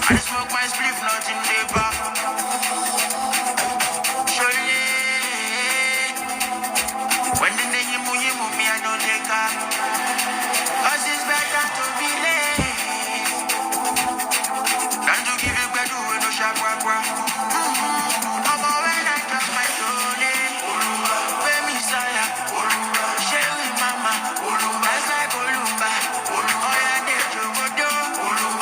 I smoke my spliff, nothing they back. Surely, when the day you move me, I don't take her. Cause it's better to be late than to give you better with no sharp work. I'm when I drop my soul, pay me saya, share with mama, that's like Olumba. Oh yeah, they do go do,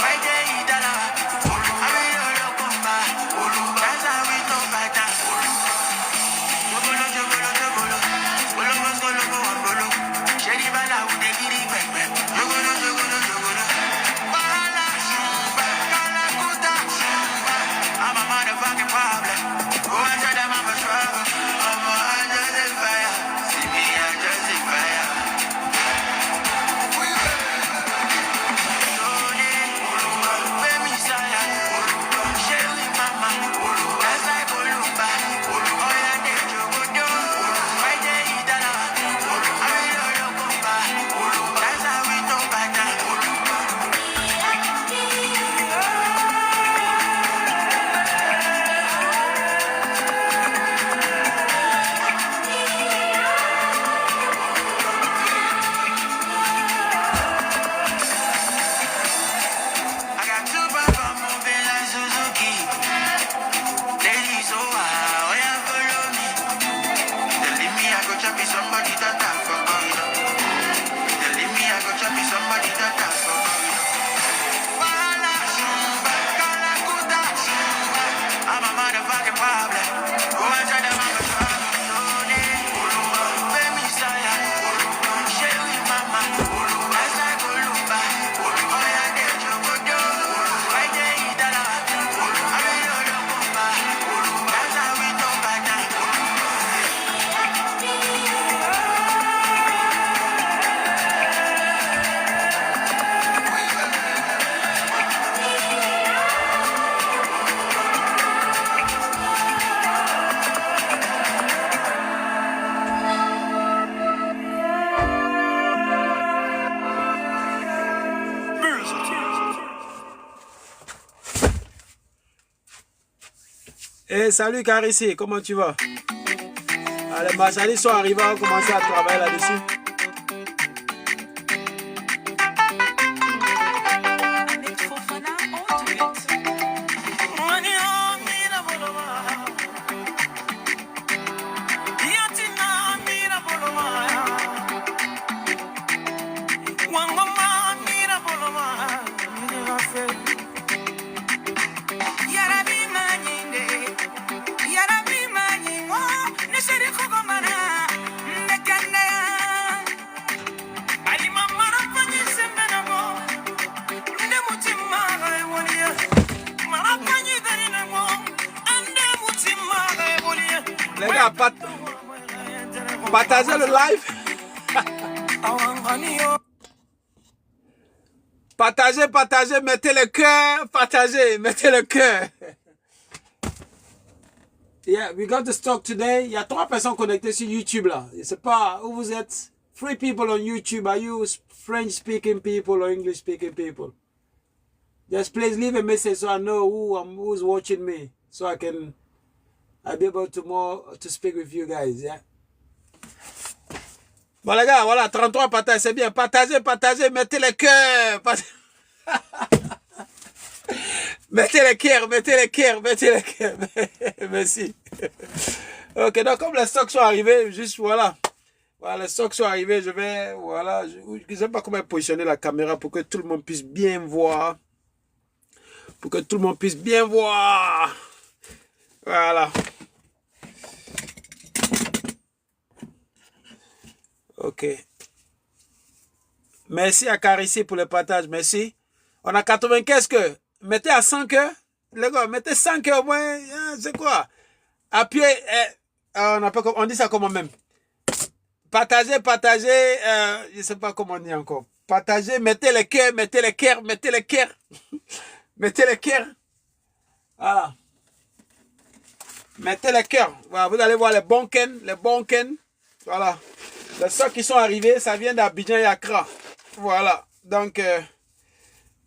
right there, Idala. I mean, Olumba, that's how we go back down. Jogolo, jogolo, jogolo, Olomo, Solomo, Ambolo, Sherry Bala, with the giddy back. Jogolo, jogolo, jogolo. Bala, Shumba, Kalakuta, Shumba. I'm a motherfucking problem. Go and tell them I'm a trouble. I'm a just a fire. See me, I'm just a fire. I got two papa moving like Suzuki. Ladies, oh wow, oh yeah, follow me. They leave me, I go chop it, somebody that I for corridor. They leave me, I go chop it, somebody that I for corridor. Bala, Shumba, Kalakuta, Shumba. I'm a motherfucking problem. Go and tell them I'm a trouble. Pay me, Saya. Share with mama. That's like Olumba. Oh yeah, they joke, do. Right there, Idala. I mean, Olumba. That's how we do back now. Eh, salut Carissi, comment tu vas? Les marchandises sont arrivés, on va commencer à travailler là-dessus. Les gars, partagez le live. Partagez, mettez le cœur. Partagez, mettez le cœur. Yeah, we got the stock today. Il y a 3 personnes connectées sur YouTube là. Je ne sais pas où vous êtes. 3 people on YouTube. Are you French speaking people or English speaking people? Just please leave a message so I know who's watching me. So I'll be able to speak with you guys, yeah. Bon les gars, voilà, 33 partages, c'est bien. Partagez, mettez les cœurs. Mettez les cœurs. Merci. Ok, donc comme les stocks sont arrivés, juste voilà. Voilà, les stocks sont arrivés, je vais, voilà. Je ne sais pas comment positionner la caméra pour que tout le monde puisse bien voir. Voilà. Ok. Merci à Carissi pour le partage. Merci. On a 95 cœurs. Mettez à 100 cœurs. Les gars, mettez 100 cœurs au moins. C'est quoi? Appuyez. On dit ça comment même? Partagez. Je ne sais pas comment on dit encore. Partagez. Mettez les cœurs. Voilà. Mettez les cœurs. Voilà, vous allez voir les bons ken. Voilà. Les stocks qui sont arrivés, ça vient d'Abidjan et Accra. Voilà. Donc,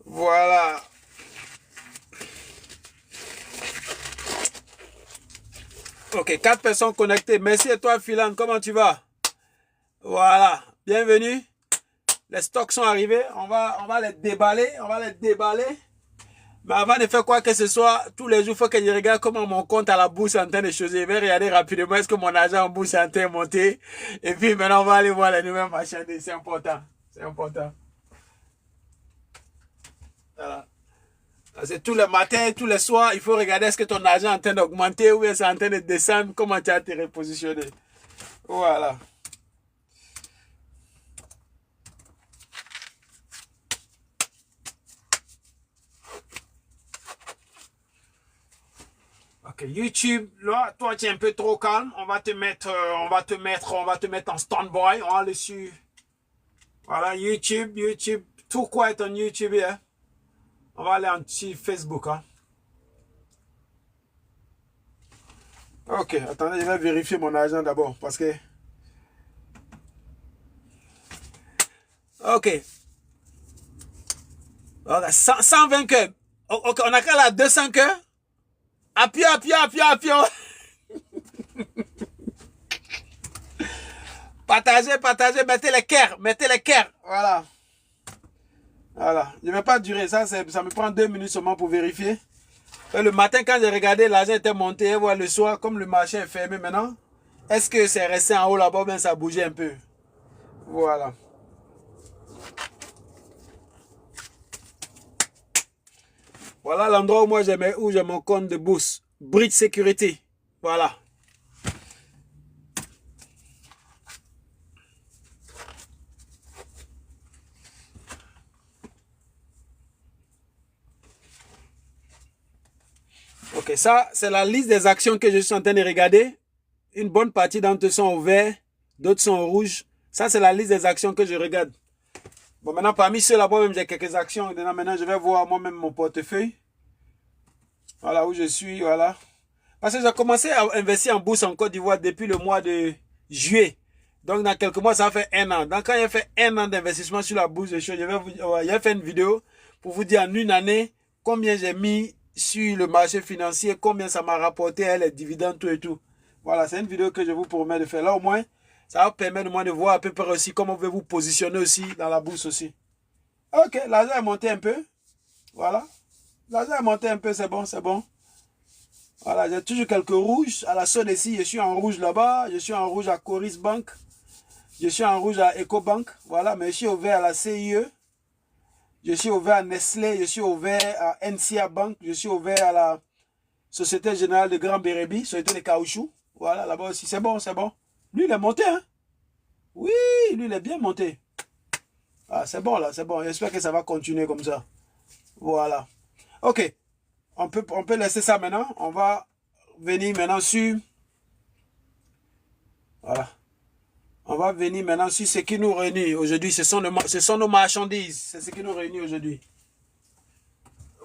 voilà. Ok, 4 personnes connectées. Merci à toi, Philan. Comment tu vas? Voilà. Bienvenue. Les stocks sont arrivés. On va les déballer. On va les déballer. Mais avant de faire quoi que ce soit, tous les jours, il faut que je regarde comment mon compte à la bourse est en train de changer. Je vais regarder rapidement est-ce que mon argent en bourse est en train de monter. Et puis maintenant, on va aller voir les nouvelles marchandises. C'est important. C'est important. Voilà. C'est tous les matins, tous les soirs, il faut regarder est-ce que ton argent est en train d'augmenter ou est-ce en train de descendre, comment tu as été repositionné. Voilà. Ok, YouTube, là, toi tu es un peu trop calme, on va te mettre en stand-by, on va le suivre. Voilà, YouTube, tout quoi est en YouTube, hein? On va aller sur Facebook, hein. Ok, attendez, je vais vérifier mon argent d'abord parce que. Ok. Ok, 120 cœurs. Ok, on a qu'à la 200 cœurs. Appuyez. Partagez, mettez les cœurs. Voilà. Voilà. Je ne vais pas durer, ça me prend 2 minutes seulement pour vérifier. Et le matin, quand j'ai regardé, l'argent était monté. Et voilà, le soir, comme le marché est fermé maintenant, est-ce que c'est resté en haut là-bas, bien ça bougeait un peu. Voilà. Voilà l'endroit où moi j'ai mon compte de bourse. Bridge Security. Voilà. Ok, ça, c'est la liste des actions que je suis en train de regarder. Une bonne partie d'entre eux sont au vert, d'autres sont au rouge. Ça, c'est la liste des actions que je regarde. Bon, maintenant, parmi ceux-là, moi-même, j'ai quelques actions. Maintenant, je vais voir moi-même mon portefeuille. Voilà où je suis, voilà. Parce que j'ai commencé à investir en bourse en Côte d'Ivoire depuis le mois de juillet. Donc, dans quelques mois, ça fait 1 an. Donc, quand j'ai fait 1 an d'investissement sur la bourse, j'ai fait une vidéo pour vous dire en une année combien j'ai mis sur le marché financier, combien ça m'a rapporté, les dividendes, tout et tout. Voilà, c'est une vidéo que je vous promets de faire. Là, au moins, ça va permettre de voir à peu près aussi comment vous pouvez vous positionner aussi dans la bourse aussi. Ok, l'argent est monté un peu. Voilà. L'argent est monté un peu, c'est bon, c'est bon. Voilà, j'ai toujours quelques rouges. À la solde ici, je suis en rouge là-bas. Je suis en rouge à Coris Bank. Je suis en rouge à EcoBank. Voilà, mais je suis au vert à la CIE. Je suis au vert à Nestlé. Je suis au vert à NCA Bank. Je suis au vert à la Société Générale de Grand Bérébi, Société de Caoutchouc. Voilà, là-bas aussi, c'est bon, c'est bon. Lui, il est monté, hein? Oui, lui, il est bien monté. Ah, c'est bon, là, c'est bon. J'espère que ça va continuer comme ça. Voilà. Ok. On peut laisser ça maintenant. On va venir maintenant sur... Voilà. On va venir maintenant sur ce qui nous réunit aujourd'hui. Ce sont nos marchandises. C'est ce qui nous réunit aujourd'hui.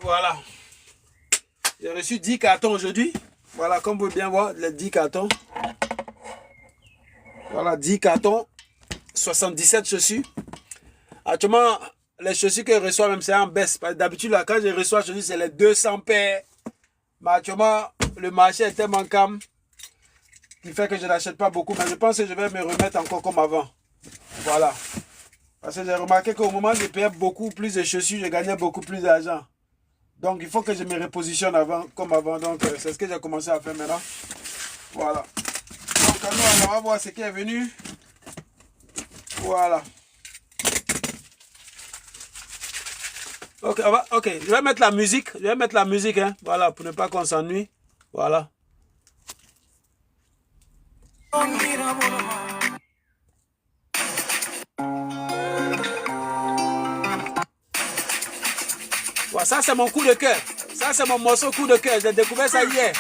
Voilà. J'ai reçu 10 cartons aujourd'hui. Voilà, comme vous pouvez bien voir, les 10 cartons. Voilà, 10 cartons. 77 chaussures. Actuellement, les chaussures que je reçois, même c'est en baisse. D'habitude, là, quand je reçois chaussures, c'est les 200 paires. Mais actuellement, le marché est tellement calme qui fait que je n'achète pas beaucoup. Mais je pense que je vais me remettre encore comme avant. Voilà. Parce que j'ai remarqué qu'au moment où je payais beaucoup plus de chaussures, je gagnais beaucoup plus d'argent. Donc, il faut que je me repositionne comme avant. Donc, c'est ce que j'ai commencé à faire maintenant. Voilà. Donc, nous, on va voir ce qui est venu. Voilà. Ok, je vais mettre la musique. Hein. Voilà, pour ne pas qu'on s'ennuie. Voilà. Voilà, ça c'est mon coup de cœur. Ça c'est mon morceau coup de cœur. J'ai découvert ça hier.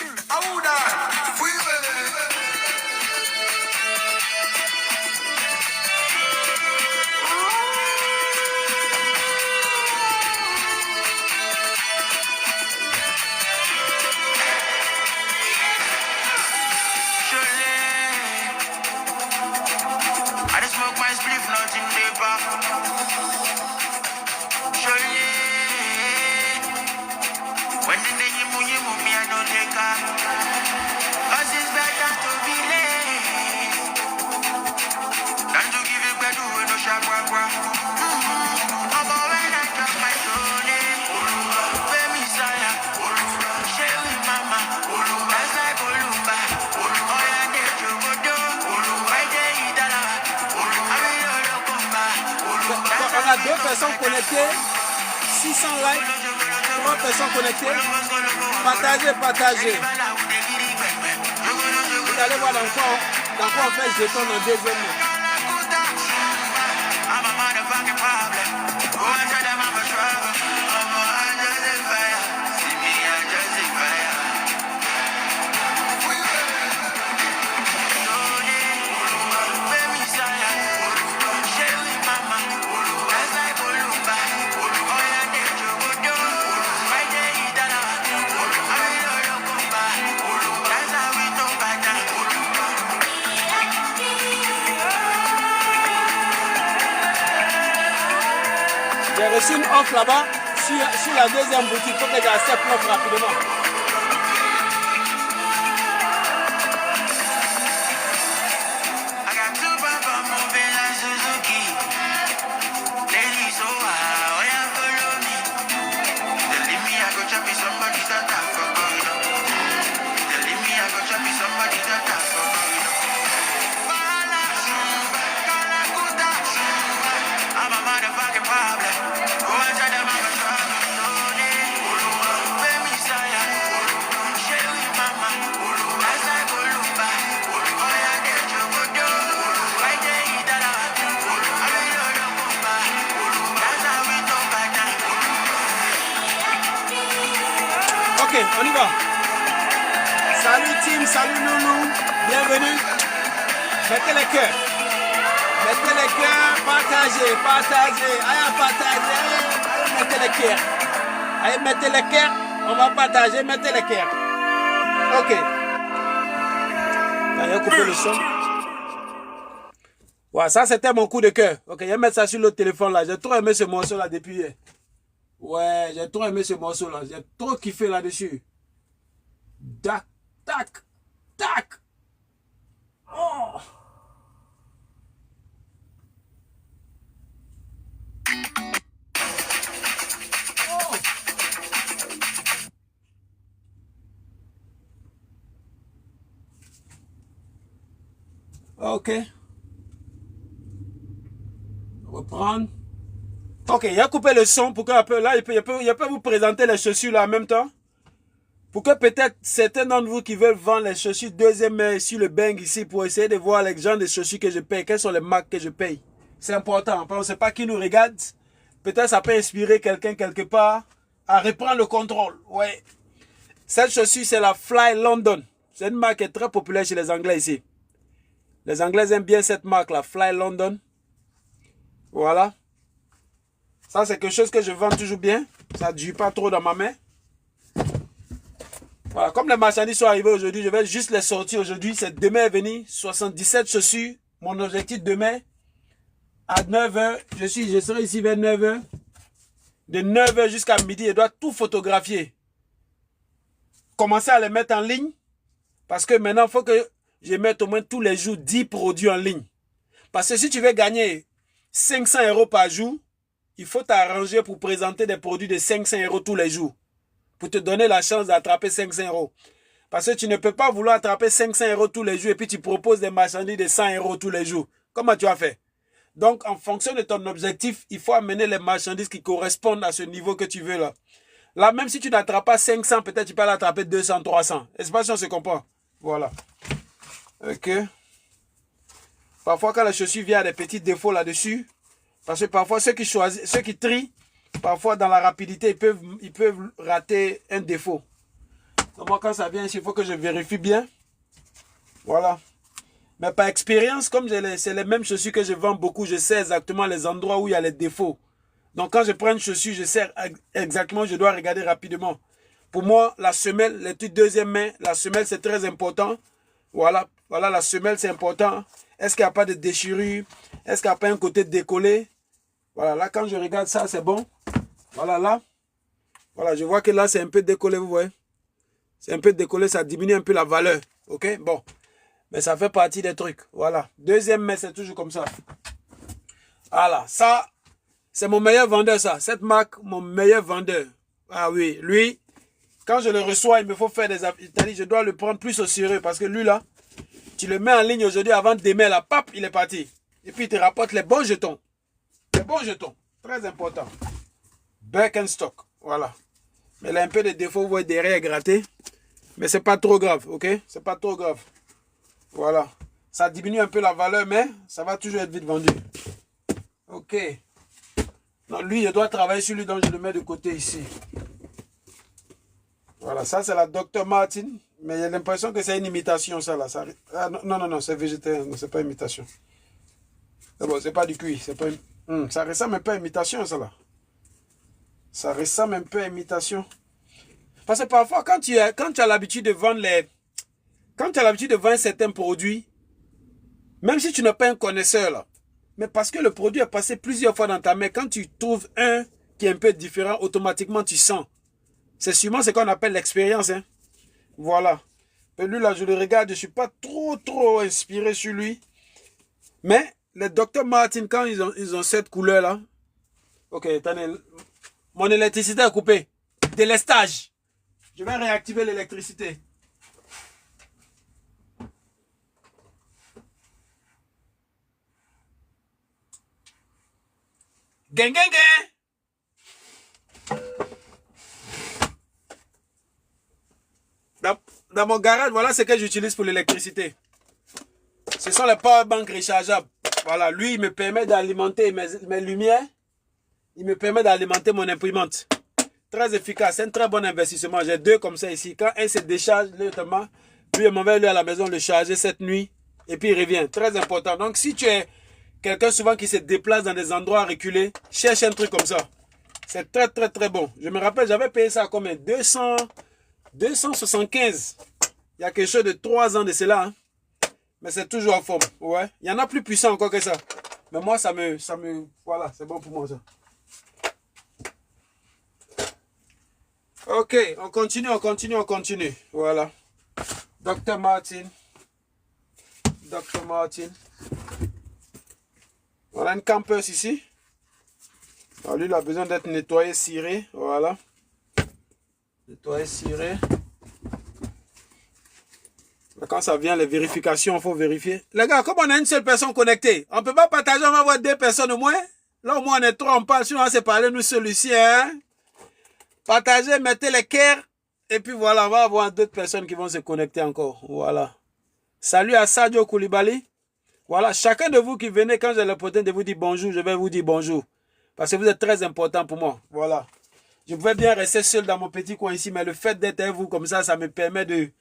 When the day you move me, I don't take personnes connectées. 600 likes. 3 personnes connectées. Partagez, partagez. Vous allez voir dans quoi on fait jeton en deuxième mois. J'ai reçu une offre là-bas sur la deuxième boutique. Il faut que j'accepte l'offre rapidement. Ok, on y va. Salut team, salut Loulou, bienvenue. Mettez les cœurs. Mettez les cœurs, partagez, partagez. Allez, partagez, allez, mettez les cœurs. Allez, mettez les cœurs, on va partager, mettez les cœurs. Ok. Allez, couper le son. Ouais, ça c'était mon coup de cœur. Ok, je vais mettre ça sur le téléphone là. J'ai trop aimé ce morceau là depuis hier. Ouais, j'ai trop aimé ce morceau là. J'ai trop kiffé là-dessus. Tac, tac, tac. Oh. Ok. Reprendre. Ok, il a coupé le son pour que là, il peut vous présenter les chaussures là en même temps. Pour que peut-être certains d'entre vous qui veulent vendre les chaussures deuxième main sur le Bang ici pour essayer de voir les genres de chaussures que je paye, quelles sont les marques que je paye. C'est important, on ne sait pas qui nous regarde. Peut-être ça peut inspirer quelqu'un quelque part à reprendre le contrôle. Ouais. Cette chaussure, c'est la Fly London. C'est une marque qui est très populaire chez les Anglais ici. Les Anglais aiment bien cette marque, la Fly London. Voilà. Ça, c'est quelque chose que je vends toujours bien. Ça ne dure pas trop dans ma main. Voilà. Comme les marchandises sont arrivées aujourd'hui, je vais juste les sortir aujourd'hui. C'est demain à venir. 77 chaussures. Mon objectif demain, à 9 h. Je serai ici vers 9 h. De 9 h jusqu'à midi, je dois tout photographier. Commencer à les mettre en ligne. Parce que maintenant, il faut que je mette au moins tous les jours 10 produits en ligne. Parce que si tu veux gagner 500 € par jour, il faut t'arranger pour présenter des produits de 500 € tous les jours. Pour te donner la chance d'attraper 500 €. Parce que tu ne peux pas vouloir attraper 500 € tous les jours et puis tu proposes des marchandises de 100 € tous les jours. Comment tu as fait? Donc, en fonction de ton objectif, il faut amener les marchandises qui correspondent à ce niveau que tu veux là. Là, même si tu n'attrapes pas 500, peut-être tu peux l'attraper 200, 300. Est-ce que on se comprend? Voilà. Ok. Parfois, quand la chaussure vient à des petits défauts là-dessus, parce que parfois, ceux qui trient, parfois dans la rapidité, ils peuvent rater un défaut. Donc moi, quand ça vient ici, il faut que je vérifie bien. Voilà. Mais par expérience, comme c'est les mêmes chaussures que je vends beaucoup, je sais exactement les endroits où il y a les défauts. Donc quand je prends une chaussure, je sais exactement, je dois regarder rapidement. Pour moi, la semelle, les petites deuxième main, la semelle c'est très important. Voilà, voilà, la semelle c'est important. Est-ce qu'il n'y a pas de déchirure? Est-ce qu'il n'y a pas un côté décollé? Voilà, là quand je regarde ça, c'est bon. Voilà, là. Voilà, je vois que là c'est un peu décollé, vous voyez. C'est un peu décollé, ça diminue un peu la valeur. Ok, bon. Mais ça fait partie des trucs. Voilà. Deuxième main, c'est toujours comme ça. Voilà, ça, c'est mon meilleur vendeur, ça. Cette marque, mon meilleur vendeur. Ah oui, lui, quand je le reçois, il me faut faire des affaires. Je dois le prendre plus au sérieux parce que lui, là, tu le mets en ligne aujourd'hui avant demain, là, pap, il est parti. Et puis, il te rapporte les bons jetons. Les bons jetons. Très important. Birkenstock. Voilà. Mais elle a un peu de défauts, vous voyez derrière gratté. Mais c'est pas trop grave, ok? C'est pas trop grave. Voilà. Ça diminue un peu la valeur, mais ça va toujours être vite vendu. Ok. Non, lui, je dois travailler sur lui, donc je le mets de côté ici. Voilà, ça c'est la Dr. Martin. Mais j'ai l'impression que c'est une imitation, ça là. Ça... Ah, non, c'est végétarien, c'est pas imitation. C'est bon, c'est pas du cuir. C'est pas... ça ressemble un peu à imitation, ça là. Ça ressemble un peu à imitation. Parce que parfois, quand tu as l'habitude de vendre quand tu as l'habitude de vendre certains produits, même si tu n'es pas un connaisseur là, mais parce que le produit est passé plusieurs fois dans ta main, quand tu trouves un qui est un peu différent, automatiquement tu sens. C'est sûrement ce qu'on appelle l'expérience. Hein. Voilà. Et lui là, je le regarde, je ne suis pas trop inspiré sur lui. Mais les Dr. Martin, quand ils ont cette couleur là, ok, attendez, mon électricité est coupée. Délestage. Je vais réactiver l'électricité. Gang. Dans mon garage, voilà ce que j'utilise pour l'électricité. Ce sont les powerbanks rechargeables. Voilà, lui, il me permet d'alimenter mes lumières. Il me permet d'alimenter mon imprimante. Très efficace, c'est un très bon investissement. J'ai deux comme ça ici. Quand un se décharge, notamment, lui, il m'en va lui à la maison le charger cette nuit. Et puis il revient. Très important. Donc si tu es quelqu'un souvent qui se déplace dans des endroits reculés, cherche un truc comme ça. C'est très bon. Je me rappelle, j'avais payé ça à combien? 275. Il y a quelque chose de 3 ans de cela. Hein. Mais c'est toujours en forme. Ouais. Il y en a plus puissant encore que ça. Mais moi, ça me voilà, c'est bon pour moi ça. Ok, on continue. Voilà. Dr. Martin. Voilà une campeuse ici. Alors lui, il a besoin d'être nettoyé, ciré. Voilà. Nettoyé, ciré. Quand ça vient, les vérifications, il faut vérifier. Les gars, comme on a une seule personne connectée, on ne peut pas partager, on va avoir 2 personnes au moins. Là, au moins, on est 3, on parle. Sinon, on va se parler, nous, celui-ci. Hein? Partagez, mettez les cœurs. Et puis voilà, on va avoir d'autres personnes qui vont se connecter encore. Voilà. Salut à Sadio Koulibaly. Voilà, chacun de vous qui venez, quand j'ai l'opportunité de vous dire bonjour, je vais vous dire bonjour. Parce que vous êtes très important pour moi. Voilà. Je pouvais bien rester seul dans mon petit coin ici, mais le fait d'être avec vous comme ça me permet de...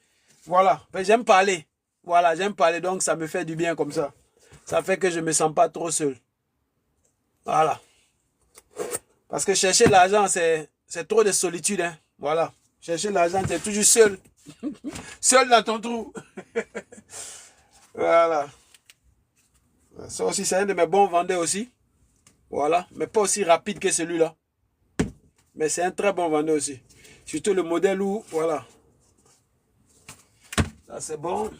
Voilà. J'aime parler. Voilà, j'aime parler, donc ça me fait du bien comme ça. Ça fait que je ne me sens pas trop seul. Voilà. Parce que chercher l'argent, c'est trop de solitude. Hein. Voilà. Chercher l'argent, tu es toujours seul. Seul dans ton trou. Voilà. Ça aussi, c'est un de mes bons vendeurs aussi. Voilà. Mais pas aussi rapide que celui-là. Mais c'est un très bon vendeur aussi. Surtout le modèle où, voilà. Ça, c'est bon.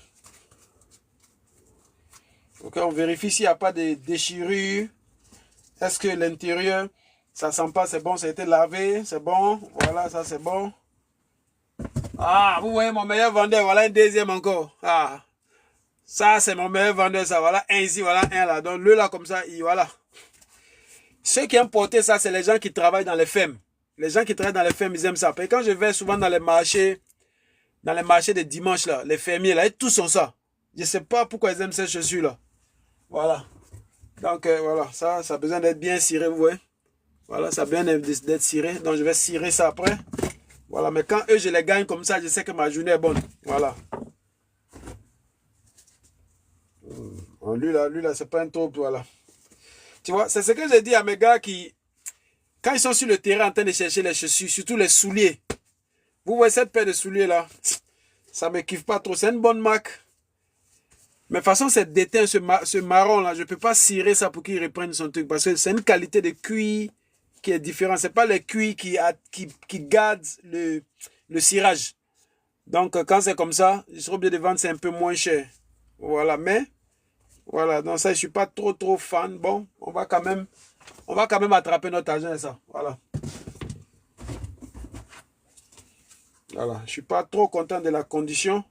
Ok, on vérifie s'il n'y a pas de déchirure. Est-ce que l'intérieur, ça sent pas, c'est bon, ça a été lavé, c'est bon. Voilà, ça c'est bon. Ah, vous voyez mon meilleur vendeur, voilà un deuxième encore. Ah, ça c'est mon meilleur vendeur, ça. Voilà un ici, voilà un là. Donc le là comme ça, voilà. Ceux qui aiment porter ça, c'est les gens qui travaillent dans les fermes. Les gens qui travaillent dans les fermes, ils aiment ça. Et quand je vais souvent dans les marchés de dimanche là, les fermiers là, ils tous ont ça. Je ne sais pas pourquoi ils aiment ces chaussures là. Voilà. Donc voilà, ça a besoin d'être bien ciré, vous voyez. Voilà, ça a besoin d'être ciré. Donc je vais cirer ça après. Voilà, mais quand eux je les gagne comme ça, je sais que ma journée est bonne. Voilà. Lui là, c'est pas un trouble, voilà. Tu vois, c'est ce que j'ai dit à mes gars qui, quand ils sont sur le terrain en train de chercher les chaussures, surtout les souliers. Vous voyez cette paire de souliers là, ça me kiffe pas trop. C'est une bonne marque. Mais de toute façon, c'est déteint, ce marron là, je ne peux pas cirer ça pour qu'il reprenne son truc. Parce que c'est une qualité de cuir qui est différente. Ce n'est pas le cuir qui garde le cirage. Donc, quand c'est comme ça, je serai obligé de vendre, c'est un peu moins cher. Voilà, mais, voilà, donc ça, je ne suis pas trop fan. Bon, on va quand même attraper notre argent et ça. Voilà. Voilà, je ne suis pas trop content de la condition.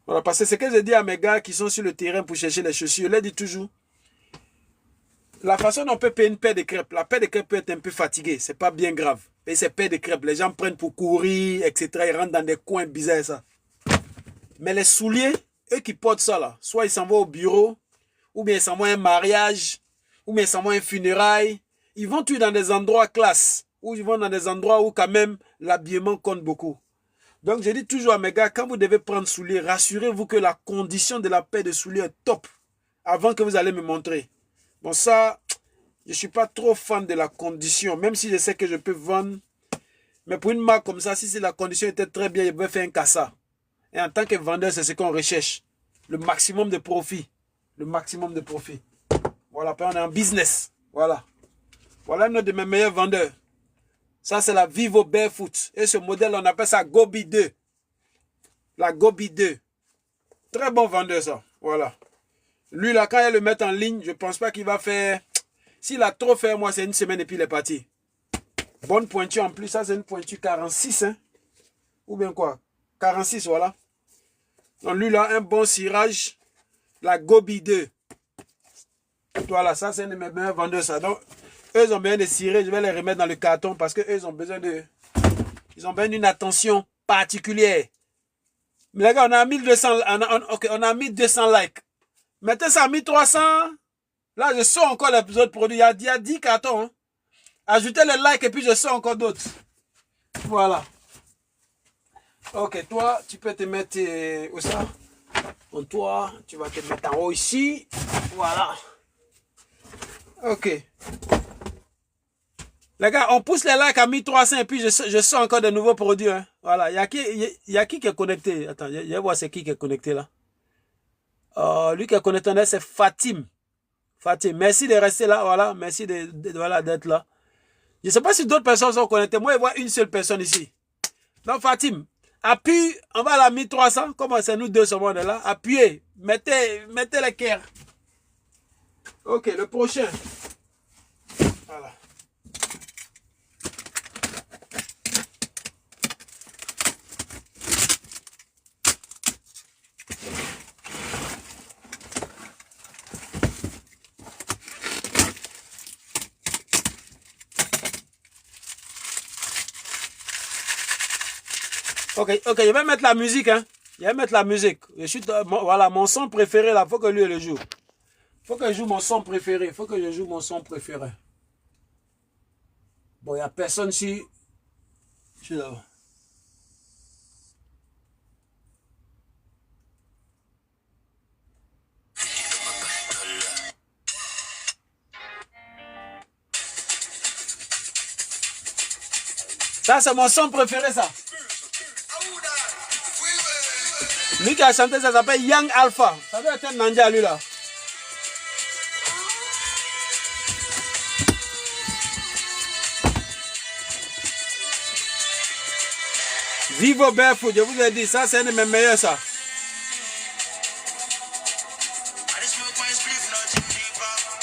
Voilà, parce que c'est ce que je dis à mes gars qui sont sur le terrain pour chercher les chaussures. Je leur dis toujours, La façon dont on peut payer une paire de crêpes, la paire de crêpes peut être un peu fatiguée, c'est pas bien grave. Et ces paires de crêpes, les gens prennent pour courir, etc. Ils rentrent dans des coins bizarres, ça. Mais les souliers, eux qui portent ça là, soit ils s'en vont au bureau, ou bien ils s'en vont à un mariage, ou bien ils s'en vont à un funérail. Ils vont tous dans des endroits classe, ou ils vont dans des endroits où quand même l'habillement compte beaucoup. Donc je dis toujours à mes gars, quand vous devez prendre souliers, rassurez-vous que la condition de la paire de souliers est top, avant que vous allez me montrer. Bon ça, je ne suis pas trop fan de la condition, même si je sais que je peux vendre. Mais pour une marque comme ça, si la condition était très bien, je vais faire un cassa. Et en tant que vendeur, c'est ce qu'on recherche. Le maximum de profit. Le maximum de profit. Voilà, on est en business. Voilà. Voilà un de mes meilleurs vendeurs. Ça, c'est la Vivo Barefoot. Et ce modèle, on appelle ça Gobi 2. La Gobi 2. Très bon vendeur, ça. Voilà. Lui, là, quand il le met en ligne, je ne pense pas qu'il va faire... S'il a trop fait, moi, c'est une semaine et puis il est parti. Bonne pointure en plus. Ça, c'est une pointure 46. Hein? Ou bien quoi? 46, voilà. Donc, lui, là, un bon cirage. La Gobi 2. Voilà, ça, c'est un de mes meilleurs vendeurs, ça. Donc, eux, ils ont besoin de cirer. Je vais les remettre dans le carton parce qu'eux, ils ont besoin de... Ils ont besoin d'une attention particulière. Mais les gars, on a 1200... on a 1200 likes. Mettez ça à 1300. Là, je sors encore les autres produits. Il y a 10 cartons. Hein. Ajoutez les likes et puis je sors encore d'autres. Voilà. Ok, toi, tu peux te mettre où ça? Bon, toi, tu vas te mettre en haut ici. Voilà. Ok. Les gars, on pousse les likes à 1300 et puis je sors encore de nouveaux produits. Hein. Voilà. Il y a qui est connecté? Attends, je vais voir c'est qui est connecté là. Lui qui est connecté, c'est Fatim. Fatim, merci de rester là. Voilà. Merci d'être là. Je ne sais pas si d'autres personnes sont connectées. Moi, je vois une seule personne ici. Donc, Fatim, appuie. On va à la 1300. Comment c'est nous deux, ce monde là? Appuyez. Mettez les cœurs. Ok, le prochain. Voilà. Ok, je vais mettre la musique, hein. Je vais mettre la musique. Je suis, voilà, mon son préféré, là, faut que lui le joue. Faut que je joue mon son préféré. Faut que je joue mon son préféré. Bon, il n'y a personne ici. Je suis là. Ça, c'est mon son préféré, ça. Lui qui a chanté, ça s'appelle Young Alpha. Ça doit être un Nanja, lui, là. Vivo Barefoot, je vous ai dit, ça, c'est un de mes meilleurs, ça.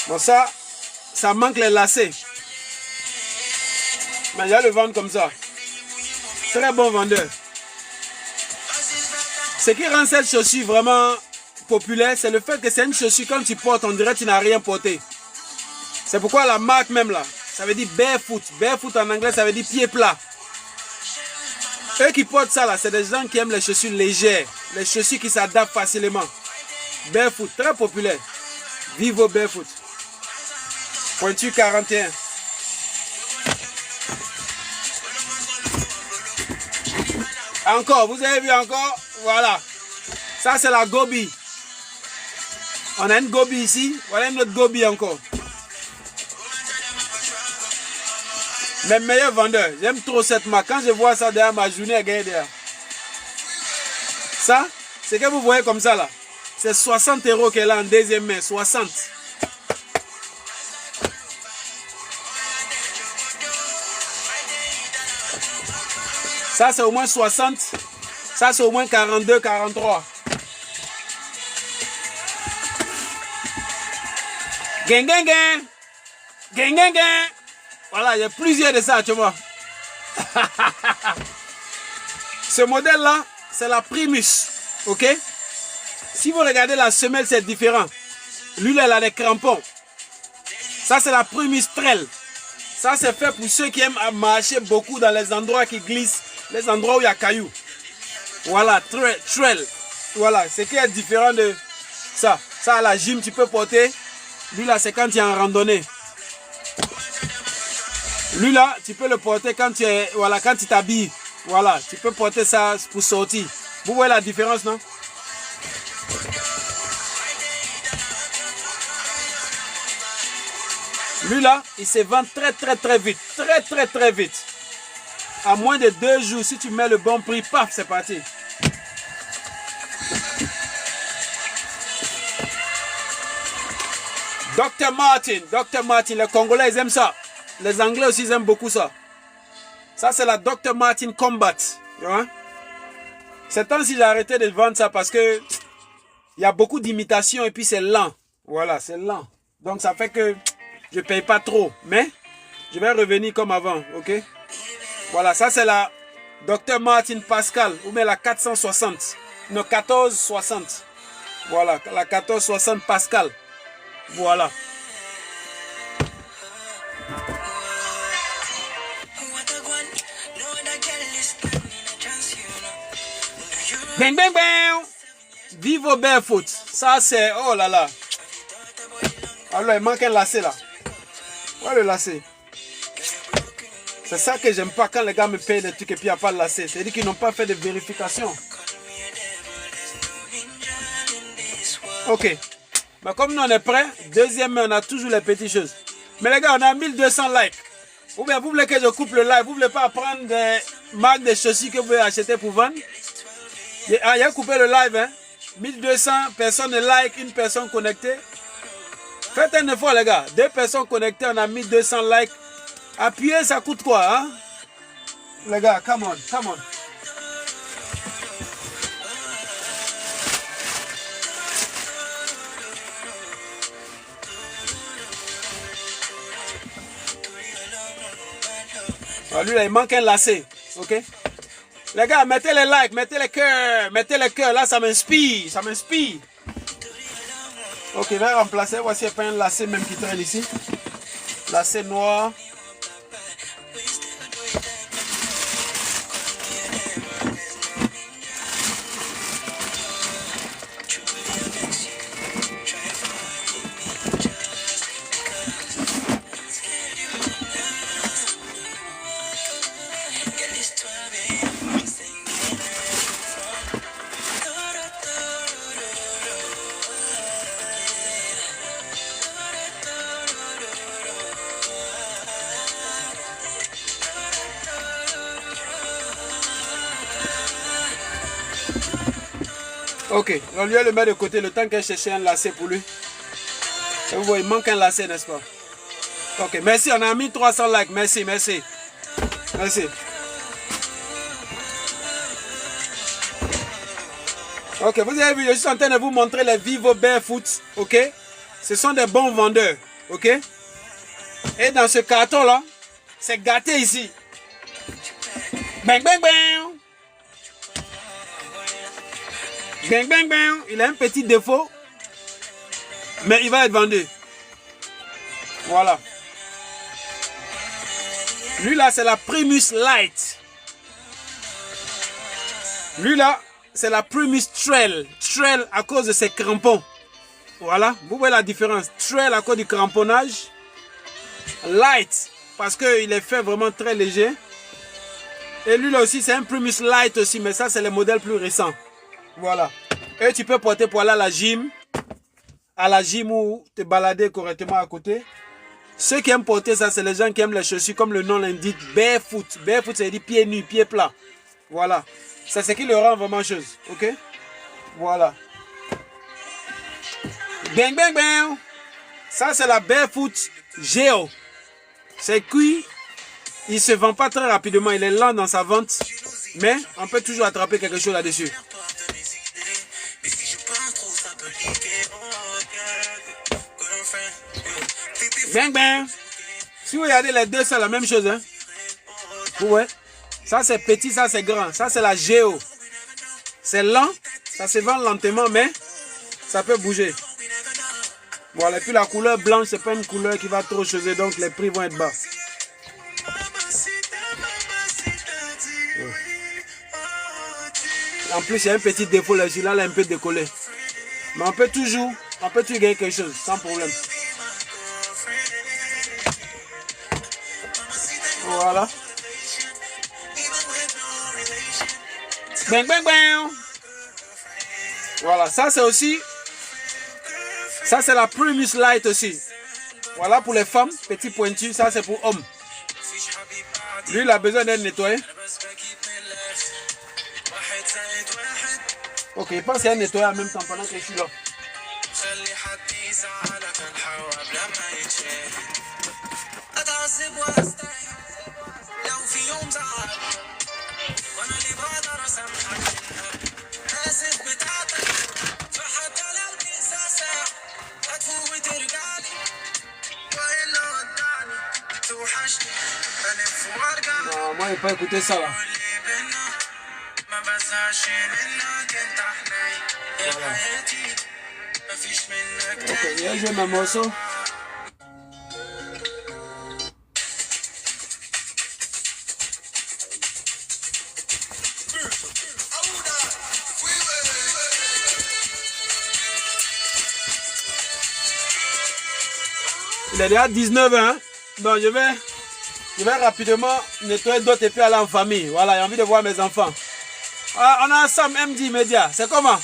Bon, ça manque les lacets. Mais je vais le vendre comme ça. Très bon vendeur. Ce qui rend cette chaussure vraiment populaire, c'est le fait que c'est une chaussure, quand tu portes, on dirait que tu n'as rien porté. C'est pourquoi la marque même là, ça veut dire barefoot. Barefoot en anglais, ça veut dire pied plat. Eux qui portent ça là, c'est des gens qui aiment les chaussures légères. Les chaussures qui s'adaptent facilement. Barefoot, très populaire. Vivo Barefoot. Pointure 41. Encore, vous avez vu encore? Voilà. Ça, c'est la Gobi. On a une Gobi ici. Voilà une autre Gobi encore. Mes meilleurs vendeurs. J'aime trop cette marque. Quand je vois ça derrière, ma journée est gagnée derrière. Ça, c'est que vous voyez comme ça là. C'est 60 € qu'elle a en deuxième main. 60. Ça, c'est au moins 60. Ça, c'est au moins 42, 43. Gang, gang, gang. Gang, gang, gang. Voilà, il y a plusieurs de ça, tu vois. Ce modèle-là, c'est la Primus. Ok? Si vous regardez la semelle, c'est différent. Lui, là, il a des crampons. Ça, c'est la Primistrel. Ça, c'est fait pour ceux qui aiment marcher beaucoup dans les endroits qui glissent, les endroits où il y a cailloux. Voilà, trail. Voilà, c'est qui est différent de ça. Ça, à la gym, tu peux porter. Lui, là, c'est quand tu es en randonnée. Lui, là, tu peux le porter quand tu es, voilà, quand tu t'habilles. Voilà, tu peux porter ça pour sortir. Vous voyez la différence, non? Lui là, il se vend très vite. Très vite. À moins de 2 jours, si tu mets le bon prix, paf, c'est parti. Dr. Martin, les Congolais, ils aiment ça. Les Anglais aussi, ils aiment beaucoup ça. Ça, c'est la Dr. Martin Combat. C'est temps si j'ai arrêté de vendre ça parce que il y a beaucoup d'imitations et puis c'est lent. Voilà, c'est lent. Donc, ça fait que je ne paye pas trop. Mais, je vais revenir comme avant, ok? Voilà, ça, c'est la Dr. Martin Pascal ou bien la 460. Non, 1460. Voilà, la 1460 Pascal. Voilà. Bang, bang, bang. Vivo Barefoot. Ça, c'est... Oh là là. Alors, il manque un lacet là. Voilà le lacet. C'est ça que j'aime pas quand les gars me payent des trucs et puis il n'y a pas de lacet. C'est-à-dire qu'ils n'ont pas fait de vérification. Ok. Mais comme nous on est prêts, deuxième, on a toujours les petites choses. Mais les gars, on a 1200 likes. Ou bien vous voulez que je coupe le live, vous voulez pas prendre des marques de chaussures que vous voulez acheter pour vendre. Il a coupé le live, hein. 1200 personnes like, une personne connectée. Faites un effort les gars, 2 personnes connectées, on a 1200 likes. Appuyer, ça coûte quoi, hein? Les gars, come on. Alors, lui là, il manque un lacet, ok? Les gars, mettez les likes, mettez les cœurs, là ça m'inspire. Ok, je vais remplacer, voici un lacet même qui traîne ici. Lacet noir. Ok, on lui a le mettre de côté le temps qu'elle cherche un lacet pour lui. Et vous voyez, il manque un lacet, n'est-ce pas? Ok, merci, on a mis 300 likes. Merci. Ok, vous avez vu, je suis en train de vous montrer les Vivo Barefoot. Ok, ce sont des bons vendeurs. Ok, et dans ce carton là, c'est gâté ici. Bang, bang, bang. Bang, bang, bang. Il a un petit défaut, mais il va être vendu. Voilà. Lui là, c'est la Primus Light. Lui là, c'est la Primus Trail. Trail à cause de ses crampons. Voilà, vous voyez la différence. Trail à cause du cramponnage. Light, parce qu'il est fait vraiment très léger. Et lui là aussi, c'est un Primus Light aussi, mais ça, c'est le modèle plus récent. Voilà. Et tu peux porter pour aller à la gym ou te balader correctement à côté. Ceux qui aiment porter ça, c'est les gens qui aiment les chaussures, comme le nom l'indique, barefoot. Barefoot, ça veut dire pieds nus, pieds plats. Voilà. C'est ce qui le rend vraiment chose. Ok? Voilà. Bang, bang, bang. Ça, c'est la Barefoot Geo. C'est cuit. Il ne se vend pas très rapidement. Il est lent dans sa vente. Mais on peut toujours attraper quelque chose là-dessus. Bang, bang. Si vous regardez les deux, c'est la même chose. Hein? Ouais. Ça, c'est petit, ça, c'est grand. Ça, c'est la Géo. C'est lent. Ça se vend lentement, mais ça peut bouger. Voilà, et puis la couleur blanche, c'est pas une couleur qui va trop chauffer, donc les prix vont être bas. En plus, il y a un petit défaut là, celui-là, là, un peu décollé. Mais on peut toujours gagner quelque chose, sans problème. Voilà. Bang, bang, bang. Voilà, ça c'est aussi, ça c'est la Primus Light aussi. Voilà pour les femmes, petit pointu, ça c'est pour hommes. Lui, il a besoin d'être nettoyé. Ok, il pense qu'il y a un nettoyé en même temps pendant que je suis là. Non, moi, je n'ai pas écouté ça là. Voilà. Ok, viens jouer ma morceau. Il est déjà 19 ans. Donc je vais rapidement nettoyer d'autres et puis aller en famille. Voilà, j'ai envie de voir mes enfants. Ah, on a Sam MD Media. C'est comment?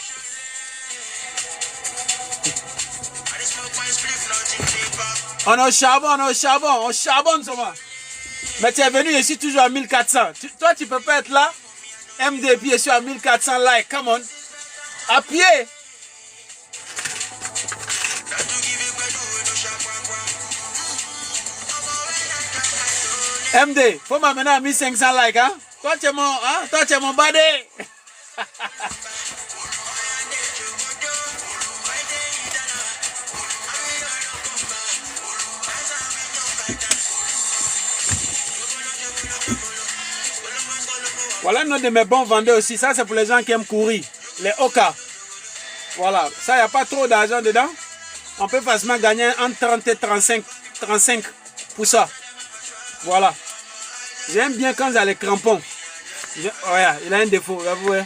On est au charbon, on charbonne seulement. Mais tu es venu, je suis toujours à 1400. Toi, tu peux pas être là. MD, puis je suis à 1400 likes. Come on. À pied. MD, faut m'amener à 1500 likes, hein? Toi, tu es mon badé. Voilà un de mes bons vendeurs aussi. Ça, c'est pour les gens qui aiment courir. Les Oka. Voilà. Ça, il n'y a pas trop d'argent dedans. On peut facilement gagner entre 30 et 35 pour ça. Voilà. J'aime bien quand il y a les crampons. Regarde, il a un défaut. Vous voyez.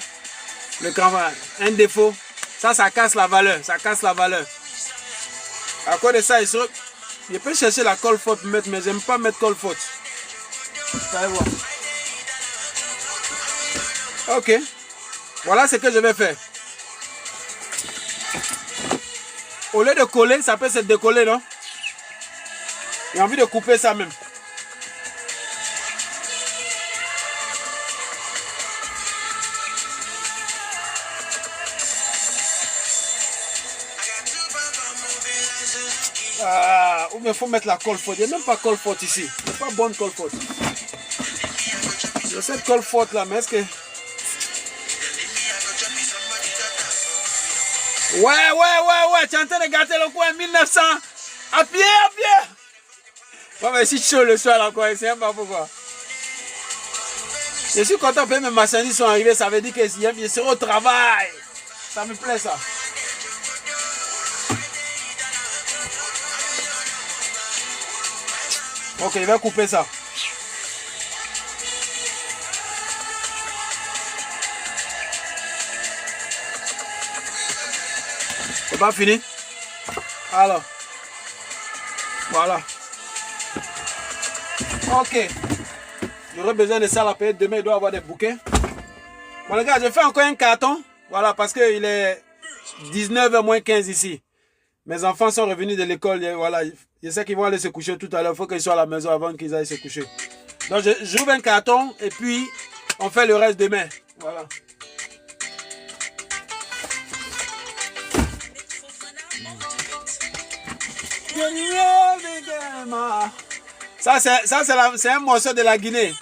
Le crampon. Un défaut. Ça casse la valeur. Ça casse la valeur. À cause de ça, je peux chercher la colle forte, mais j'aime pas mettre colle forte. Vous allez voir. Ok. Voilà ce que je vais faire. Au lieu de coller, ça peut se décoller, non? J'ai envie de couper ça même. Ah, ou il faut mettre la colle forte. Il n'y a même pas colle forte ici. Il n'y a pas bonne colle forte. Il y a cette colle forte là, mais est-ce que... Ouais, tu es en train de gâter le coin 1900. À pied. Ouais, mais si chaud le soir là, quoi, c'est pas pourquoi. Je suis content que mes marchandises sont arrivées, ça veut dire que je serai au travail. Ça me plaît ça. Ok, il va couper ça. C'est pas fini? Alors. Voilà. Ok. J'aurais besoin de ça la période. Demain, il doit avoir des bouquets. Bon, les gars, je fais encore un carton. Voilà, parce qu'il est 19h moins 15 ici. Mes enfants sont revenus de l'école. Voilà. Je sais qu'ils vont aller se coucher tout à l'heure. Il faut qu'ils soient à la maison avant qu'ils aillent se coucher. Donc, j'ouvre un carton et puis on fait le reste demain. Voilà. Ça, c'est un morceau de la Guinée.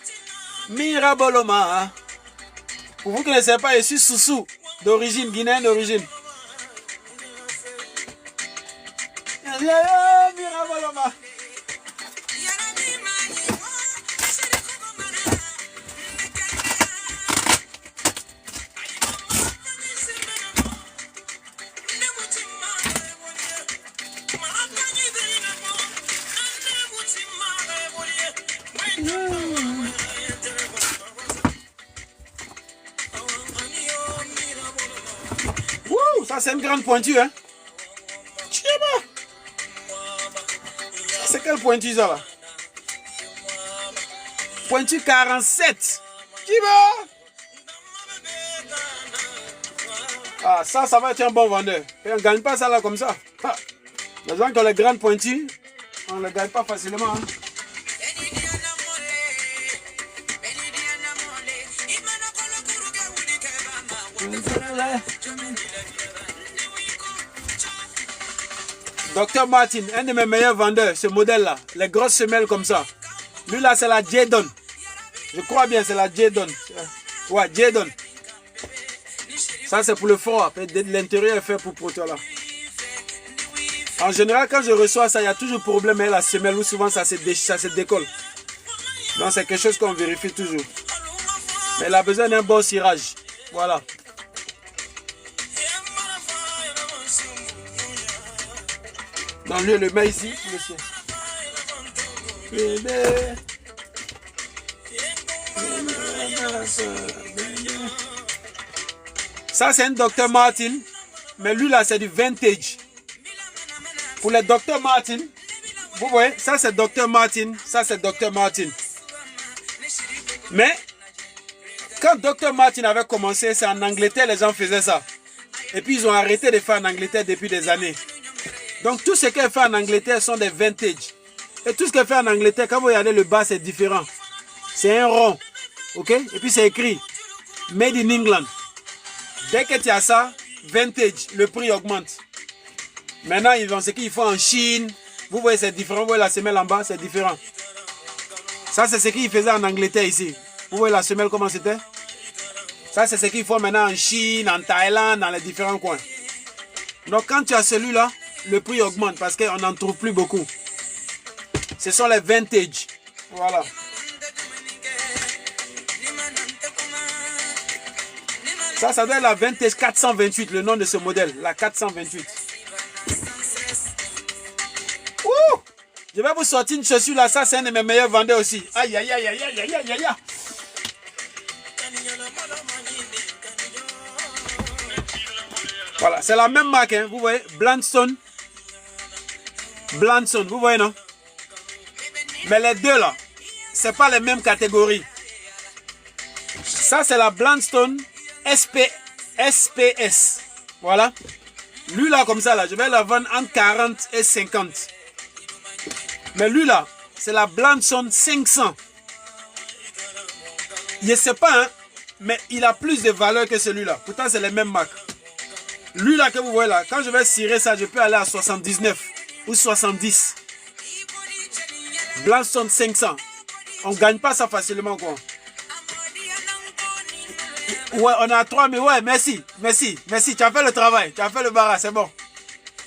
Miraboloma. Pour vous qui ne savez pas, je suis Soussou, d'origine, guinéenne d'origine. Miraboloma. Ça, c'est une grande pointure, hein. Tchiba. C'est quelle pointure, ça, là? Pointure 47. Tchiba. Ah, ça va être un bon vendeur. Et on ne gagne pas ça, là, comme ça. Ah. Les gens qui ont les grandes pointures, on ne les gagne pas facilement, hein. Dr Martin, un de mes meilleurs vendeurs, ce modèle-là, les grosses semelles comme ça. Lui là, c'est la Jadon. Je crois bien, c'est la Jadon. Ouais, Jadon. Ça, c'est pour le froid. L'intérieur est fait pour protéger là. En général, quand je reçois ça, il y a toujours problème avec la semelle ou souvent ça se décolle. Donc, c'est quelque chose qu'on vérifie toujours. Mais il a besoin d'un bon cirage. Voilà. Donc, lui, le met ici, monsieur. Ça, c'est un Dr Martin. Mais lui, là, c'est du vintage. Pour les Dr Martin, vous voyez, ça, c'est Dr Martin. Ça, c'est Dr Martin. Mais, quand Dr Martin avait commencé, c'est en Angleterre, les gens faisaient ça. Et puis, ils ont arrêté de faire en Angleterre depuis des années. Donc, tout ce qu'elle fait en Angleterre sont des vintage. Et tout ce qu'elle fait en Angleterre, quand vous regardez le bas, c'est différent. C'est un rond. OK? Et puis, c'est écrit Made in England. Dès que tu as ça, vintage, le prix augmente. Maintenant, ils vont ce qu'ils font en Chine. Vous voyez, c'est différent. Vous voyez la semelle en bas, c'est différent. Ça, c'est ce qu'ils faisaient en Angleterre ici. Vous voyez la semelle, comment c'était? Ça, c'est ce qu'ils font maintenant en Chine, en Thaïlande, dans les différents coins. Donc, quand tu as celui-là, le prix augmente parce qu'on n'en trouve plus beaucoup. Ce sont les vintage. Voilà. Ça doit être la vintage 428, le nom de ce modèle. La 428. Ouh! Je vais vous sortir une chaussure là. Ça, c'est un de mes meilleurs vendeurs aussi. Aïe, aïe, aïe, aïe, aïe, aïe, aïe, aïe. Voilà, c'est la même marque, hein. Vous voyez, Blandstone. Blandstone, vous voyez, non? Mais les deux là, c'est pas les mêmes catégories. Ça, c'est la Blandstone SPS. Voilà. Lui là, comme ça, là, je vais la vendre entre 40 et 50. Mais lui là, c'est la Blandstone 500. Je ne sais pas, hein, mais il a plus de valeur que celui-là. Pourtant, c'est les mêmes marques. Lui là que vous voyez là, quand je vais cirer ça, je peux aller à 79 ou 70. Blandstone 500. On ne gagne pas ça facilement, quoi. Ouais, on a 3, mais ouais, merci. Tu as fait le travail, tu as fait le barrage, c'est bon.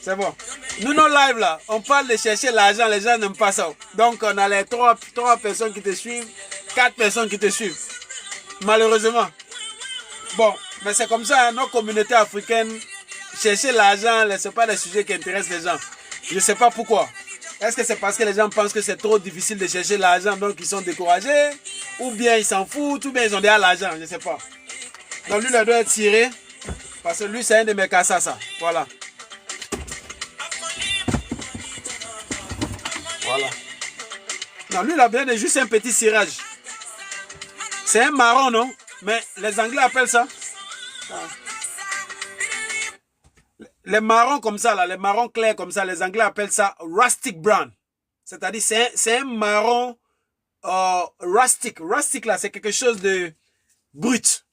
C'est bon. Nous, nos lives là, on parle de chercher l'argent, les gens n'aiment pas ça. Donc, on a les 3 personnes qui te suivent, 4 personnes qui te suivent. Malheureusement. Bon, mais c'est comme ça, hein, nos communautés africaines, chercher l'argent, ce n'est pas des sujets qui intéressent les gens. Je ne sais pas pourquoi. Est-ce que c'est parce que les gens pensent que c'est trop difficile de chercher l'argent, donc ils sont découragés, ou bien ils s'en foutent, ou bien ils ont déjà l'argent, je ne sais pas. Donc lui, il doit être tiré, parce que lui, c'est un de mes cassas, ça. Voilà. Voilà. Non, lui, il a bien juste un petit cirage. C'est un marron, non? Mais les Anglais appellent ça. Les marrons comme ça, là, les marrons clairs comme ça, les Anglais appellent ça rustic brown. C'est-à-dire, c'est un marron rustic. Rustic, là, c'est quelque chose de brut.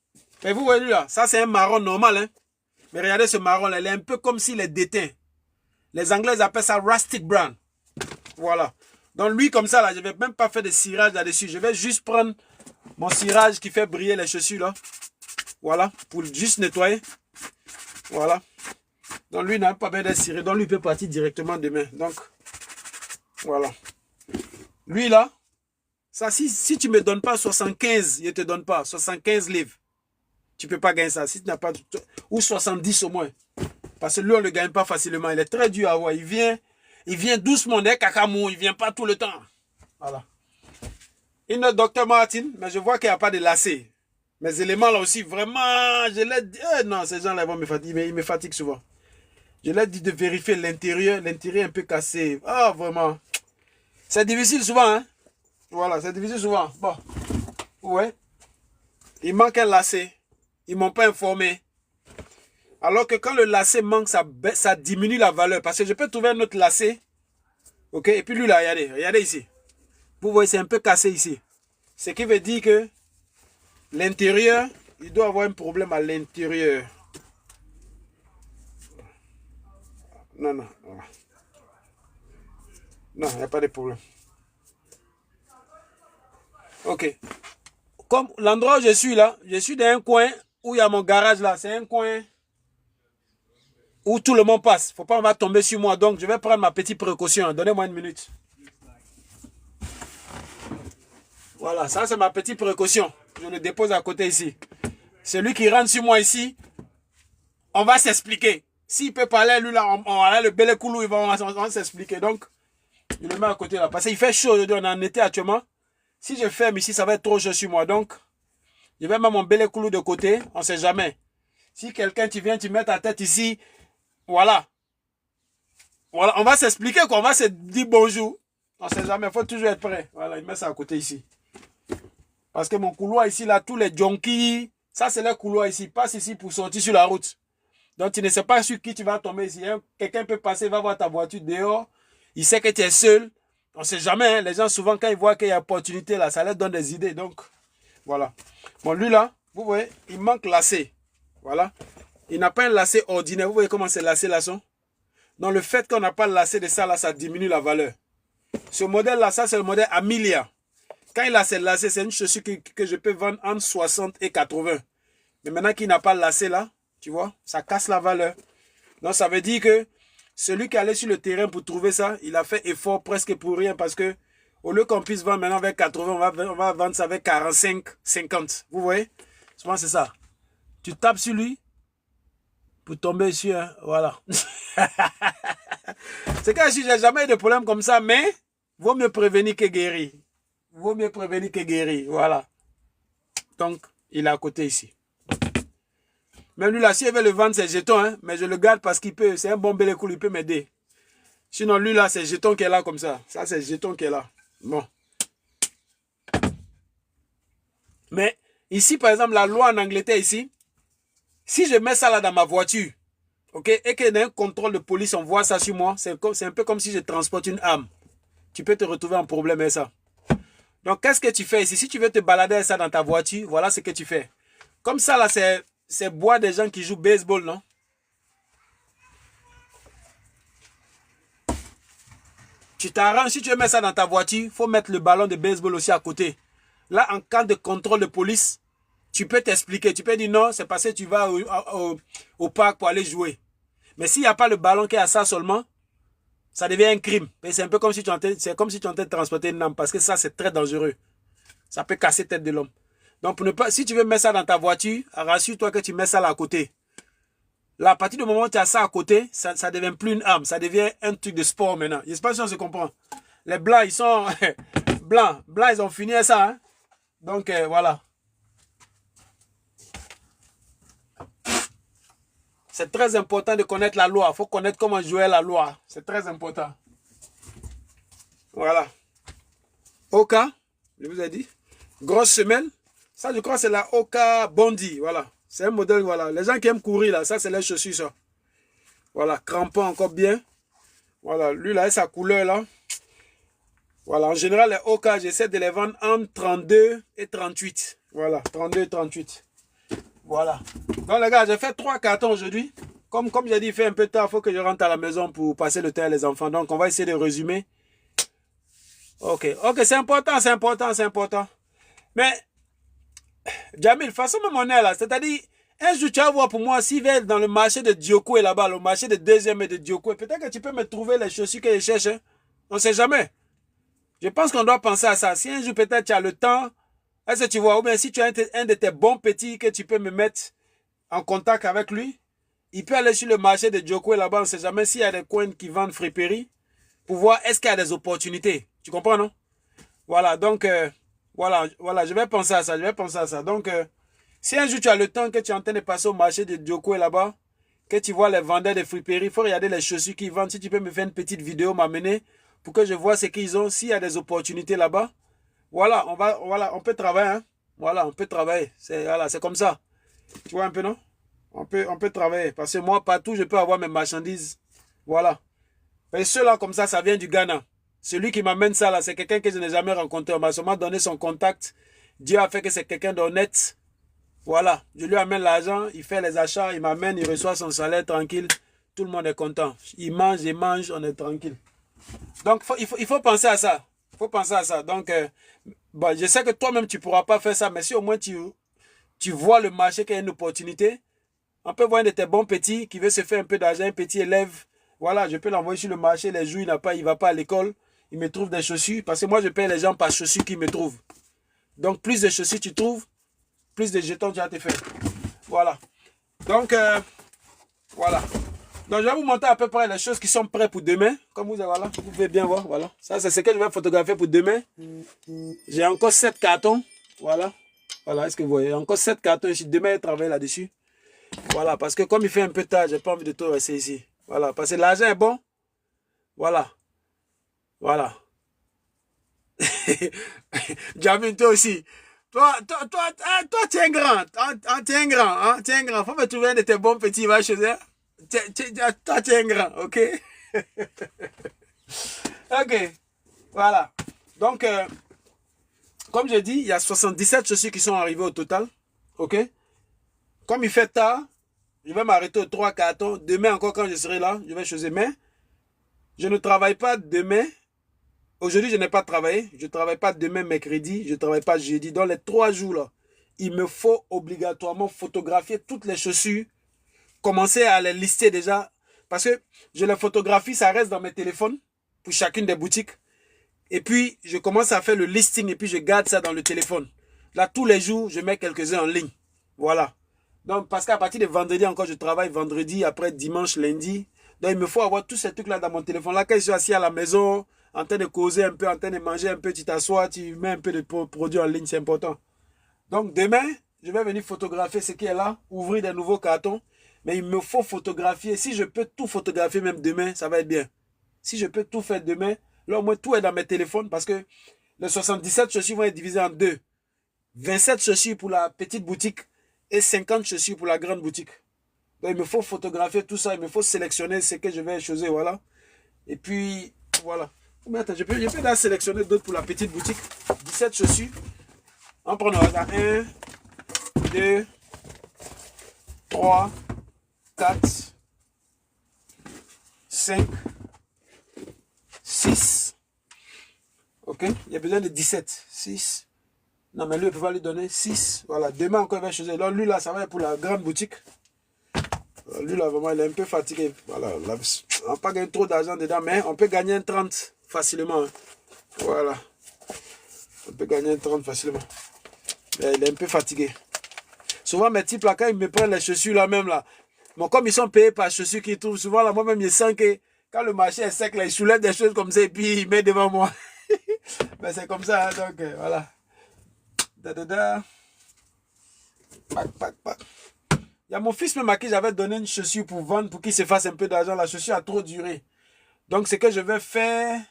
Et vous voyez là, ça c'est un marron normal. Hein? Mais regardez ce marron là, il est un peu comme s'il est déteint. Les Anglais appellent ça rustic brown. Voilà. Donc lui comme ça là, je ne vais même pas faire de cirage là-dessus. Je vais juste prendre mon cirage qui fait briller les chaussures là. Voilà. Pour juste nettoyer. Voilà. Donc lui n'a pas besoin d'être ciré. Donc lui peut partir directement demain. Donc voilà. Lui là, ça si tu ne me donnes pas 75, je ne te donne pas 75 livres. Tu ne peux pas gagner ça. Si tu n'as pas... Ou 70 au moins. Parce que lui, on ne le gagne pas facilement. Il est très dur à voir. Il vient doucement. Il ne vient pas tout le temps. Voilà. Une autre Dr Martin. Mais je vois qu'il n'y a pas de lacet. Mes éléments là aussi, vraiment, je l'ai dit. Non, ces gens-là vont me fatiguer, ils me fatiguent souvent. Je leur dis de vérifier l'intérieur un peu cassé. Ah, vraiment. C'est difficile souvent, hein. Voilà, c'est difficile souvent. Bon, ouais. Il manque un lacet. Ils ne m'ont pas informé. Alors que quand le lacet manque, ça diminue la valeur. Parce que je peux trouver un autre lacet. Ok, et puis lui là, regardez ici. Vous voyez, c'est un peu cassé ici. Ce qui veut dire que l'intérieur, il doit avoir un problème à l'intérieur. Non, non. Non, il n'y a pas de problème. Ok. Comme l'endroit où je suis là, je suis dans un coin où il y a mon garage là. C'est un coin où tout le monde passe. Faut pas on va tomber sur moi. Donc, je vais prendre ma petite précaution. Donnez-moi une minute. Voilà, ça c'est ma petite précaution. Je le dépose à côté ici. Celui qui rentre sur moi ici, on va s'expliquer. S'il peut parler, lui là, on a le bel coulou, on va s'expliquer. Donc, je le mets à côté là. Parce qu'il fait chaud aujourd'hui, on est en été actuellement. Si je ferme ici, ça va être trop chaud sur moi. Donc, je vais mettre mon bel coulou de côté. On ne sait jamais. Si quelqu'un tu viens, tu mets ta tête ici. Voilà. Voilà, on va s'expliquer quoi. On va se dire bonjour. On ne sait jamais. Il faut toujours être prêt. Voilà, il met ça à côté ici. Parce que mon couloir ici, là, tous les junkies, ça c'est le couloir ici. Passe ici pour sortir sur la route. Donc tu ne sais pas sur qui tu vas tomber ici. Hein. Quelqu'un peut passer, va voir ta voiture dehors. Il sait que tu es seul. On ne sait jamais. Hein. Les gens, souvent, quand ils voient qu'il y a opportunité, là, ça leur donne des idées. Donc, voilà. Bon, lui, là, vous voyez, il manque lacet. Voilà. Il n'a pas un lacet ordinaire. Vous voyez comment ces lacets-là sont? Donc, le fait qu'on n'a pas le lacet de ça, là, ça diminue la valeur. Ce modèle-là, ça, c'est le modèle Amelia. Quand il a ses lacets, c'est une chaussure que je peux vendre entre 60 et 80. Mais maintenant qu'il n'a pas le lacet là, tu vois, ça casse la valeur. Donc ça veut dire que celui qui allait sur le terrain pour trouver ça, il a fait effort presque pour rien parce que au lieu qu'on puisse vendre maintenant avec 80, on va vendre ça avec 45, 50. Vous voyez? Souvent c'est ça. Tu tapes sur lui pour tomber sur un, voilà. C'est que je n'ai jamais eu de problème comme ça, mais vaut mieux prévenir que guérir. Vaut mieux prévenir que guérir. Voilà. Donc, il est à côté ici. Même lui là, s'il veut le vendre, c'est jeton. Hein, mais je le garde parce qu'il peut. C'est un bon bel écoute, il peut m'aider. Sinon, lui là, c'est jeton qui est là comme ça. Ça, c'est jeton qui est là. Bon. Mais ici, par exemple, la loi en Angleterre ici, si je mets ça là dans ma voiture, ok, et qu'il y a un contrôle de police, on voit ça sur moi, c'est un peu comme si je transporte une arme. Tu peux te retrouver en problème avec ça. Donc, qu'est-ce que tu fais ici? Si tu veux te balader avec ça dans ta voiture, voilà ce que tu fais. Comme ça, là, c'est bois des gens qui jouent baseball, non? Tu t'arranges, si tu veux mettre ça dans ta voiture, il faut mettre le ballon de baseball aussi à côté. Là, en cas de contrôle de police, tu peux t'expliquer. Tu peux dire non, c'est parce que tu vas au parc pour aller jouer. Mais s'il n'y a pas le ballon qui est à ça seulement, ça devient un crime. C'est un peu comme si tu es en train de transporter une arme parce que ça, c'est très dangereux. Ça peut casser la tête de l'homme. Donc, pour ne pas, si tu veux mettre ça dans ta voiture, rassure-toi que tu mets ça là à côté. Là, à partir du moment où tu as ça à côté, ça ne devient plus une arme. Ça devient un truc de sport maintenant. Je ne sais pas si on se comprend. Les blancs, ils sont blancs. Blancs, ils ont fini à ça. Hein? Donc, voilà. C'est très important de connaître la loi. Il faut connaître comment jouer la loi. C'est très important. Voilà. Oka, je vous ai dit. Grosse semelle. Ça, je crois que c'est la Oka Bondi. Voilà. C'est un modèle, voilà. Les gens qui aiment courir, là, ça, c'est les chaussures, ça. Voilà. Crampon encore bien. Voilà. Lui, là, sa couleur, là. Voilà. En général, les Oka, j'essaie de les vendre entre 32 et 38. Voilà. 32 et 38. Voilà. Donc, les gars, j'ai fait 3 cartons aujourd'hui. Comme j'ai dit, il fait un peu tard. Il faut que je rentre à la maison pour passer le temps à les enfants. Donc, on va essayer de résumer. Ok. Ok, c'est important, c'est important, c'est important. Mais, Jamil, façon même on est là. C'est-à-dire, un jour, tu vas voir pour moi, s'il va dans le marché de Dioko là-bas, le marché de deuxième et de Dioko, peut-être que tu peux me trouver les chaussures que je cherche. Hein? On ne sait jamais. Je pense qu'on doit penser à ça. Si un jour, peut-être, tu as le temps, est-ce que tu vois, ou bien si tu as un de tes bons petits que tu peux me mettre en contact avec lui, il peut aller sur le marché de Dioko là-bas, on ne sait jamais s'il y a des coins qui vendent friperie, pour voir est-ce qu'il y a des opportunités. Tu comprends, non? Voilà, donc, voilà, je vais penser à ça, Donc, Si un jour tu as le temps, que tu es en train de passer au marché de Djoko là-bas, que tu vois les vendeurs de friperies, il faut regarder les chaussures qu'ils vendent. Si tu peux me faire une petite vidéo, m'amener pour que je vois ce qu'ils ont. S'il y a des opportunités là-bas, voilà, on peut travailler. Hein? Voilà, on peut travailler. C'est comme ça. Tu vois un peu, non? On peut travailler. Parce que moi, partout, je peux avoir mes marchandises. Voilà. Et ceux-là, comme ça vient du Ghana. Celui qui m'amène ça, là, c'est quelqu'un que je n'ai jamais rencontré. On m'a seulement donné son contact. Dieu a fait que c'est quelqu'un d'honnête. Voilà. Je lui amène l'argent, il fait les achats, il m'amène, il reçoit son salaire tranquille. Tout le monde est content. Il mange, on est tranquille. Donc, il faut penser à ça. Il faut penser à ça. Donc, bon, je sais que toi-même, tu ne pourras pas faire ça, mais si au moins tu vois le marché qu'il y a une opportunité, on peut voir un de tes bons petits qui veut se faire un peu d'argent, un petit élève. Voilà, je peux l'envoyer sur le marché, les jours, il ne va pas à l'école, il me trouve des chaussures, parce que moi, je paye les gens par chaussures qu'ils me trouvent. Donc, plus de chaussures tu trouves, plus de jetons tu vas te faire. Voilà. Donc, voilà. Donc, je vais vous montrer à peu près les choses qui sont prêtes pour demain. Comme voilà, vous pouvez bien voir. Voilà. Ça, c'est ce que je vais photographier pour demain. J'ai encore 7 cartons. Voilà. Voilà, est-ce que vous voyez? Encore 7 cartons ici. Demain, je travaille là-dessus. Voilà, parce que comme il fait un peu tard, je n'ai pas envie de tout rester ici. Voilà, parce que l'argent est bon. Voilà. Voilà. Jamine, toi aussi. Toi, tu es un grand. Tu es un grand. Hein? Tu es un grand. Faut me trouver un de tes bons petits, va chez eux. Toi, tu es un grand, ok? Ok. Voilà. Donc, comme je dis, il y a 77 chaussures qui sont arrivées au total. Ok? Comme il fait tard, je vais m'arrêter aux 3 cartons. Demain encore, quand je serai là, je vais choisir. Mais je ne travaille pas demain. Aujourd'hui, je n'ai pas travaillé. Je ne travaille pas demain, mercredi. Je ne travaille pas jeudi. Dans les 3 jours, là, il me faut obligatoirement photographier toutes les chaussures. Commencer à les lister déjà. Parce que je les photographie, ça reste dans mes téléphones pour chacune des boutiques. Et puis, je commence à faire le listing et puis je garde ça dans le téléphone. Là, tous les jours, je mets quelques-uns en ligne. Voilà. Donc, parce qu'à partir de vendredi encore, je travaille vendredi, après dimanche, lundi. Donc, il me faut avoir tous ces trucs-là dans mon téléphone. Là, quand je suis assis à la maison, en train de causer un peu, en train de manger un peu, tu t'assois, tu mets un peu de produits en ligne, c'est important. Donc, demain, je vais venir photographier ce qui est là, ouvrir des nouveaux cartons. Mais il me faut photographier. Si je peux tout photographier même demain, ça va être bien. Si je peux tout faire demain, là, au moins, tout est dans mes téléphones parce que les 77 chaussures vont être divisées en deux. 27 chaussures pour la petite boutique et 50 chaussures pour la grande boutique. Donc, il me faut photographier tout ça. Il me faut sélectionner ce que je vais choisir, voilà. Et puis, voilà. Mais attends, je peux sélectionner d'autres pour la petite boutique. 17 chaussures. On prend le regard. 1, 2, 3, 4, 5, 6. Ok, il y a besoin de 17. 6. Non, mais lui, il peut pas lui donner 6. Voilà, demain encore, il va choisir. Alors, lui, là, ça va être pour la grande boutique. Alors, lui, là, vraiment, il est un peu fatigué. Voilà, là, on n'a pas gagné trop d'argent dedans, mais on peut gagner un 30 facilement. Hein. Voilà. On peut gagner un 30 facilement. Mais il est un peu fatigué. Souvent, mes types, là, quand ils me prennent les chaussures, là, même, là, bon, comme ils sont payés par chaussures qu'ils trouvent, souvent, là, moi-même, je sens que quand le marché est sec, là, ils soulèvent des choses comme ça et puis ils mettent devant moi. Ben, c'est comme ça, hein, donc, voilà. Pac. Il y a mon fils même à qui j'avais donné une chaussure pour vendre, pour qu'il se fasse un peu d'argent. La chaussure a trop duré. Donc, ce que je vais faire,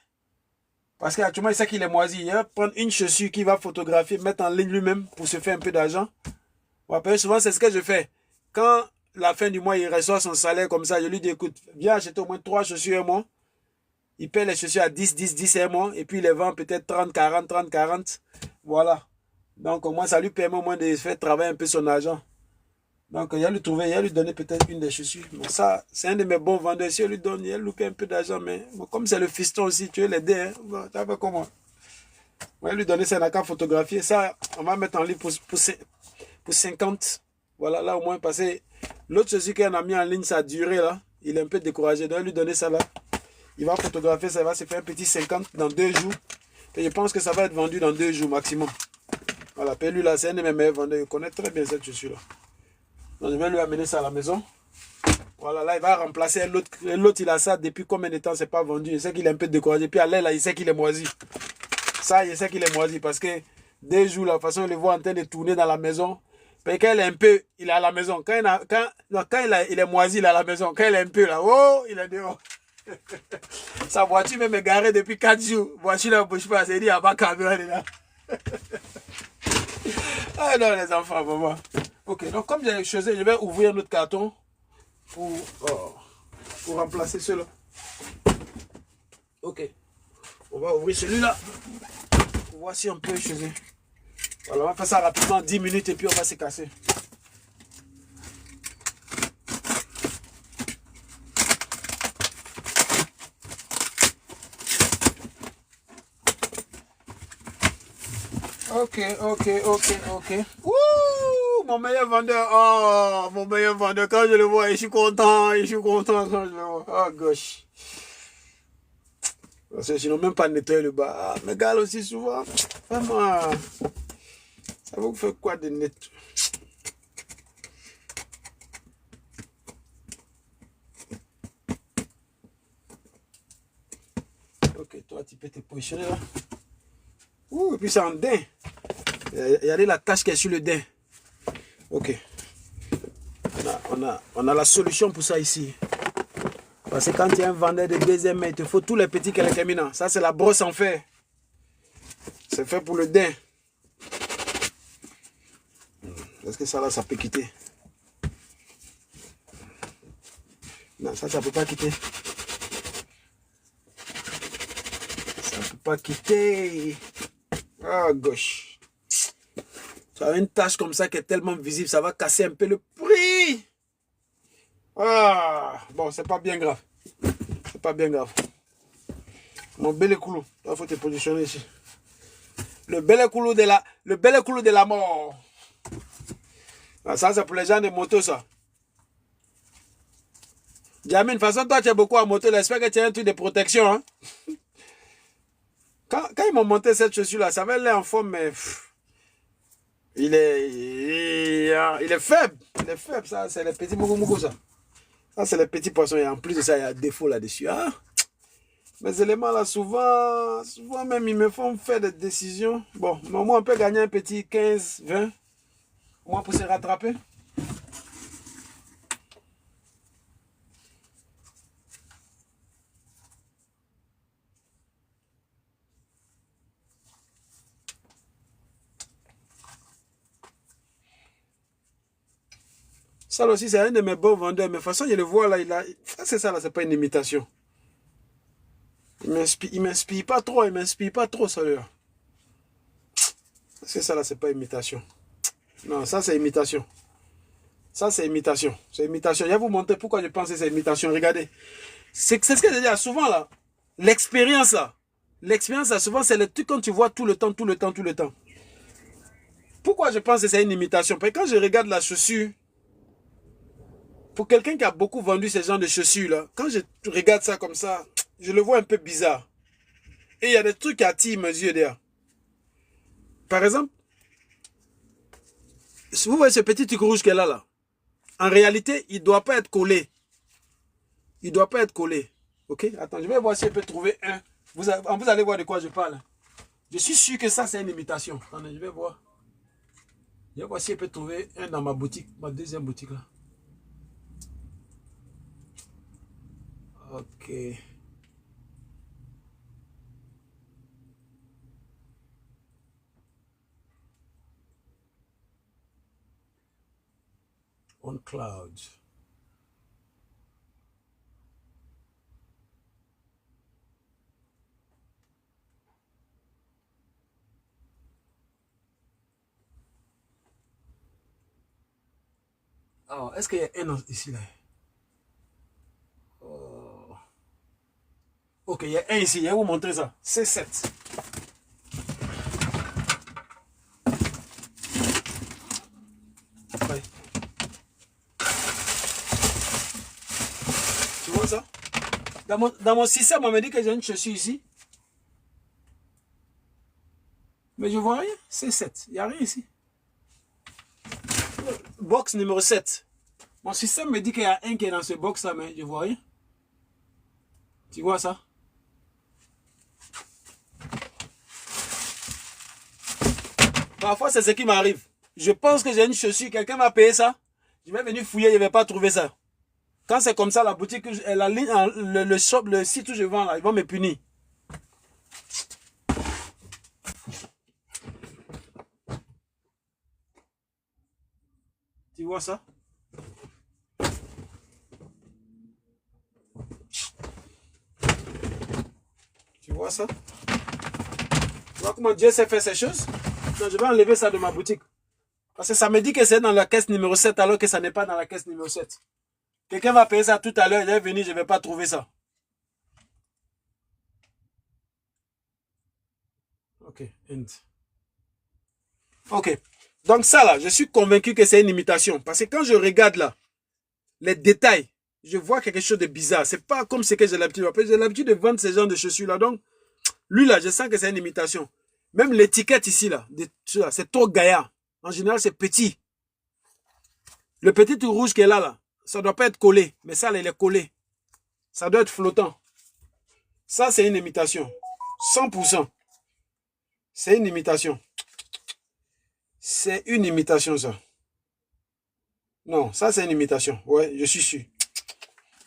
parce qu'actuellement, il sait qu'il est moisi. Il va prendre une chaussure qu'il va photographier, mettre en ligne lui-même pour se faire un peu d'argent. Souvent, c'est ce que je fais. Quand la fin du mois, il reçoit son salaire comme ça, je lui dis, écoute, viens acheter au moins 3 chaussures un mois. Il paie les chaussures à 10 un mois. Et puis, il les vend peut-être 30, 40. Voilà. Donc, au moins, ça lui permet au moins de faire travailler un peu son argent. Donc, il va lui donner peut-être une des chaussures. Mais ça, c'est un de mes bons vendeurs. Si il lui donne, il va lui payer un peu d'argent. Mais bon, comme c'est le fiston aussi, tu veux l'aider. Hein? Bon, tu vas comment? On va lui donner ça, on n'a qu'à photographier. Ça, on va mettre en ligne pour 50. Voilà, là au moins, parce que l'autre chaussure qu'on a mis en ligne, ça a duré là. Il est un peu découragé. Donc, lui donner ça là. Il va photographier, ça va se faire un petit 50 dans 2 jours. Et je pense que ça va être vendu dans 2 jours maximum. Voilà, puis lui là, c'est un de mes meilleurs vendeurs. Il connaît très bien cette chaussure là. Donc, je vais lui amener ça à la maison. Voilà, là, il va remplacer l'autre. L'autre, il a ça depuis combien de temps, c'est pas vendu. Il sait qu'il est un peu découragé. Puis à l'air, là, il sait qu'il est moisi. Ça, il sait qu'il est moisi parce que 2 jours, la façon, il le voit en train de tourner dans la maison. Parce qu'il est un peu, il est à la maison. Quand il est moisi, il est à la maison. Quand il est un peu là, oh, il est dehors. Sa voiture même est garée depuis 4 jours. Voiture là, bouge pas, c'est dit, il n'y a pas de camion là. Ah non, les enfants, vraiment. Ok, donc comme j'ai choisi, je vais ouvrir notre carton pour remplacer ceux-là. Ok, on va ouvrir celui-là. Pour voir si on peut choisir. Voilà, on va faire ça rapidement, 10 minutes et puis on va se casser. Ok. Ouh, mon meilleur vendeur. Oh, mon meilleur vendeur. Quand je le vois, je suis content. Quand je le vois. Oh, gosh. Parce que sinon, même pas nettoyer le bas. Ah, mes gars aussi souvent. Vraiment. Ça vous fait quoi de net? Ok, toi, tu peux te positionner là. Ouh, et puis c'est en daim. Regardez la tache qui est sur le daim. Ok. On a la solution pour ça ici. Parce que quand tu es un vendeur de deuxième main, il te faut tous les petits kélékéminants. Ça, c'est la brosse en fer. C'est fait pour le daim. Est-ce que ça là, ça peut quitter? Non, ça ne peut pas quitter. Ça ne peut pas quitter. Ah, gauche. Tu as une tache comme ça qui est tellement visible, ça va casser un peu le prix. Ah, bon, c'est pas bien grave. C'est pas bien grave. Mon bel écoulou, il faut te positionner ici. Le bel écoulou de la mort. Ah, ça, c'est pour les gens de moto, ça. Jamine, de toute façon, toi, tu es beaucoup à moto. J'espère que tu as un truc de protection. Hein? Quand ils m'ont monté cette chaussure-là, ça avait l'air en forme, mais... Il est faible. Il est faible, ça. C'est les petits mougou, ça. Ça, c'est les petits poissons. Et en plus de ça, il y a un défaut là-dessus. Hein? Mes éléments, là, souvent même, ils me font faire des décisions. Bon, mais au moins, on peut gagner un petit 15, 20. Au moins pour se rattraper. Ça aussi, c'est un de mes bons vendeurs. Mais de toute façon, je le vois là, c'est ça là, c'est pas une imitation. Il m'inspire pas trop, ça là. C'est ça là, c'est pas imitation. Non, ça c'est imitation. Ça c'est imitation. C'est imitation. Je vais vous montrer pourquoi je pense que c'est imitation. Regardez. C'est ce que je dis souvent là. L'expérience là. L'expérience là, souvent c'est le truc quand tu vois tout le temps. Pourquoi je pense que c'est une imitation? Parce que quand je regarde la chaussure, pour quelqu'un qui a beaucoup vendu ce genre de chaussures là, quand je regarde ça comme ça, je le vois un peu bizarre. Et il y a des trucs qui attirent mes yeux derrière. Par exemple, si vous voyez ce petit truc rouge qu'elle a là, en réalité, il ne doit pas être collé. Il ne doit pas être collé. Ok? Attends, je vais voir si je peux trouver un. Vous allez voir de quoi je parle. Je suis sûr que ça, c'est une imitation. Attendez, je vais voir. Je vais voir si je peux trouver un dans ma boutique, ma deuxième boutique là. Ok. On cloud. Alors, est-ce qu'il y a un ici là? Oh. Ok, il y a un ici. Je vais vous montrer ça. C7. Ouais. Tu vois ça? Dans mon système, on me dit que j'ai une chaussure ici. Mais je vois rien. C7. Il n'y a rien ici. Box numéro 7. Mon système me dit qu'il y a un qui est dans ce box là, mais je vois rien. Tu vois ça? Parfois, c'est ce qui m'arrive. je pense que j'ai une chaussure, quelqu'un m'a payé ça. Je vais venir fouiller, je ne vais pas trouver ça. Quand c'est comme ça, la boutique, la ligne, le shop, le site où je vends, là, ils vont me punir. Tu vois ça? Tu vois ça? Tu vois comment Dieu sait faire ces choses? Non, je vais enlever ça de ma boutique. Parce que ça me dit que c'est dans la caisse numéro 7 alors que ça n'est pas dans la caisse numéro 7. Quelqu'un va payer ça tout à l'heure, il est venu, je ne vais pas trouver ça. Ok, end. Ok. Donc ça là, je suis convaincu que c'est une imitation. Parce que quand je regarde là, les détails, je vois quelque chose de bizarre. C'est pas comme ce que j'ai l'habitude de faire. J'ai l'habitude de vendre ce genre de chaussures là. Donc, lui là, je sens que c'est une imitation. Même l'étiquette ici là, c'est trop gaillard. En général, c'est petit. Le petit tout rouge qui est là, ça doit pas être collé. Mais ça là, il est collé. Ça doit être flottant. Ça, c'est une imitation. 100%. C'est une imitation. C'est une imitation, ça. Non, ça, c'est une imitation. Ouais, je suis sûr.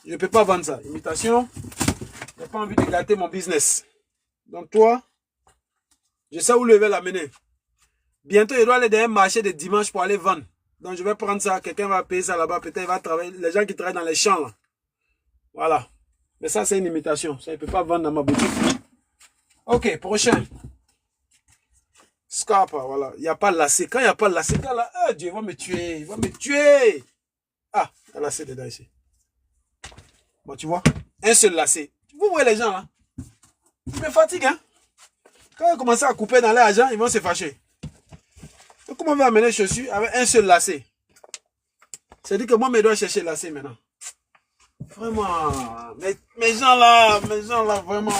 Je ne peux pas vendre ça. Imitation, je n'ai pas envie de gâter mon business. Donc, toi, je sais où je vais l'amener. Bientôt, je dois aller dans un marché de dimanche pour aller vendre. Donc, je vais prendre ça. Quelqu'un va payer ça là-bas. Peut-être il va travailler. Les gens qui travaillent dans les champs, là. Voilà. Mais ça, c'est une imitation. Ça, je ne peux pas vendre dans ma boutique. Ok, prochain. Scarpa, voilà. Il n'y a pas de lacet. Quand il n'y a pas de lacet, là, oh Dieu, il va me tuer. Il va me tuer. Ah, il y a lacet dedans ici. Bon, tu vois, un seul lacet. Vous voyez les gens, là. Ils me fatiguent, hein. Quand ils commencent à couper dans l'argent, ils vont se fâcher. Donc, comment on va amener les chaussures avec un seul lacet? C'est-à-dire que moi, je dois chercher le lacet maintenant. Vraiment. Mes gens là, vraiment.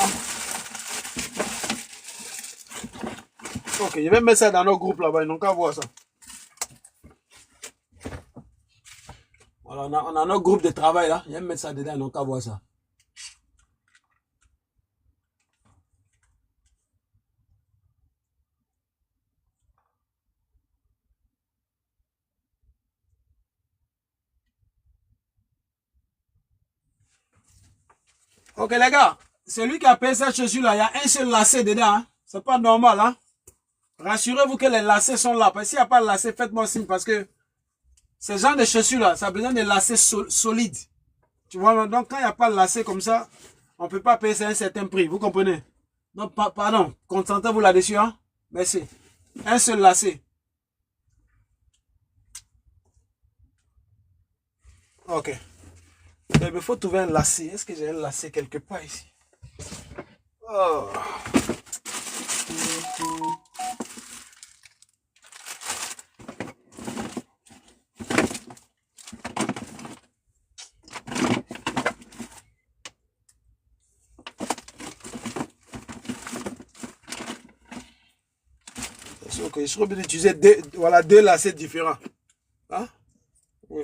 Ok, je vais mettre ça dans nos groupes là-bas, ils n'ont qu'à voir ça. Voilà, on a notre groupe de travail là, je vais mettre ça dedans, ils n'ont qu'à voir ça. Ok les gars, celui qui a payé cette chaussure là, il y a un seul lacet dedans, hein. C'est pas normal, hein. Rassurez-vous que les lacets sont là. Parce que s'il n'y a pas de lacet, faites-moi signe parce que ce genre de chaussures là, ça a besoin de lacets solides. Tu vois, donc quand il n'y a pas de lacet comme ça, on ne peut pas payer un certain prix. Vous comprenez? Donc, pardon, concentrez-vous là-dessus, hein. Merci. Un seul lacet. Ok. Il me faut trouver un lacet. Est-ce que j'ai un lacet quelque part ici? Oh. Ok, je serais obligé d'utiliser deux lacets différents. Hein? Oui.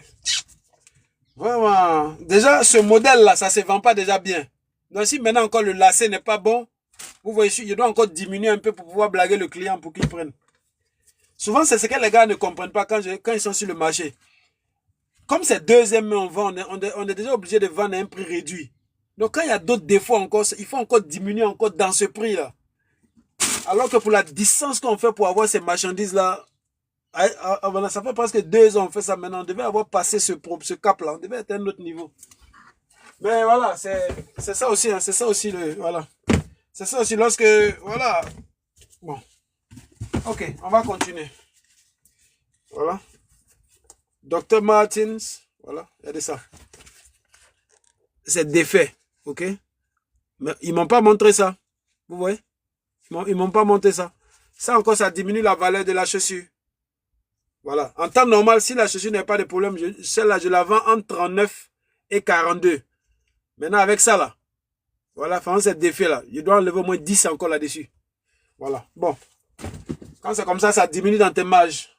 Vraiment. Déjà, ce modèle-là, ça ne se vend pas déjà bien. Donc, si maintenant encore le lacet n'est pas bon, vous voyez, je dois encore diminuer un peu pour pouvoir blaguer le client pour qu'il prenne. Souvent, c'est ce que les gars ne comprennent pas quand ils sont sur le marché. Comme c'est deuxième main, on vend, on est déjà obligé de vendre à un prix réduit. Donc, quand il y a d'autres défauts encore, il faut encore diminuer encore dans ce prix-là. Alors que pour la distance qu'on fait pour avoir ces marchandises-là, ça fait presque 2 ans qu'on fait ça maintenant. On devait avoir passé ce cap-là. On devait être à un autre niveau. Mais voilà, c'est ça aussi. Hein, c'est ça aussi. Voilà. C'est ça aussi lorsque... Voilà. Bon. Ok, on va continuer. Voilà. Dr. Martins. Voilà, regardez ça. C'est défait. Ok. Mais ils m'ont pas montré ça. Vous voyez? Ils m'ont pas montré ça. Ça encore, ça diminue la valeur de la chaussure. Voilà. En temps normal, si la chaussure n'a pas de problème, celle-là, je la vends entre 39 et 42. Maintenant, avec ça, là, voilà, faisant cet défait-là, je dois enlever au moins 10 encore là-dessus. Voilà. Bon. Quand c'est comme ça diminue dans tes marges.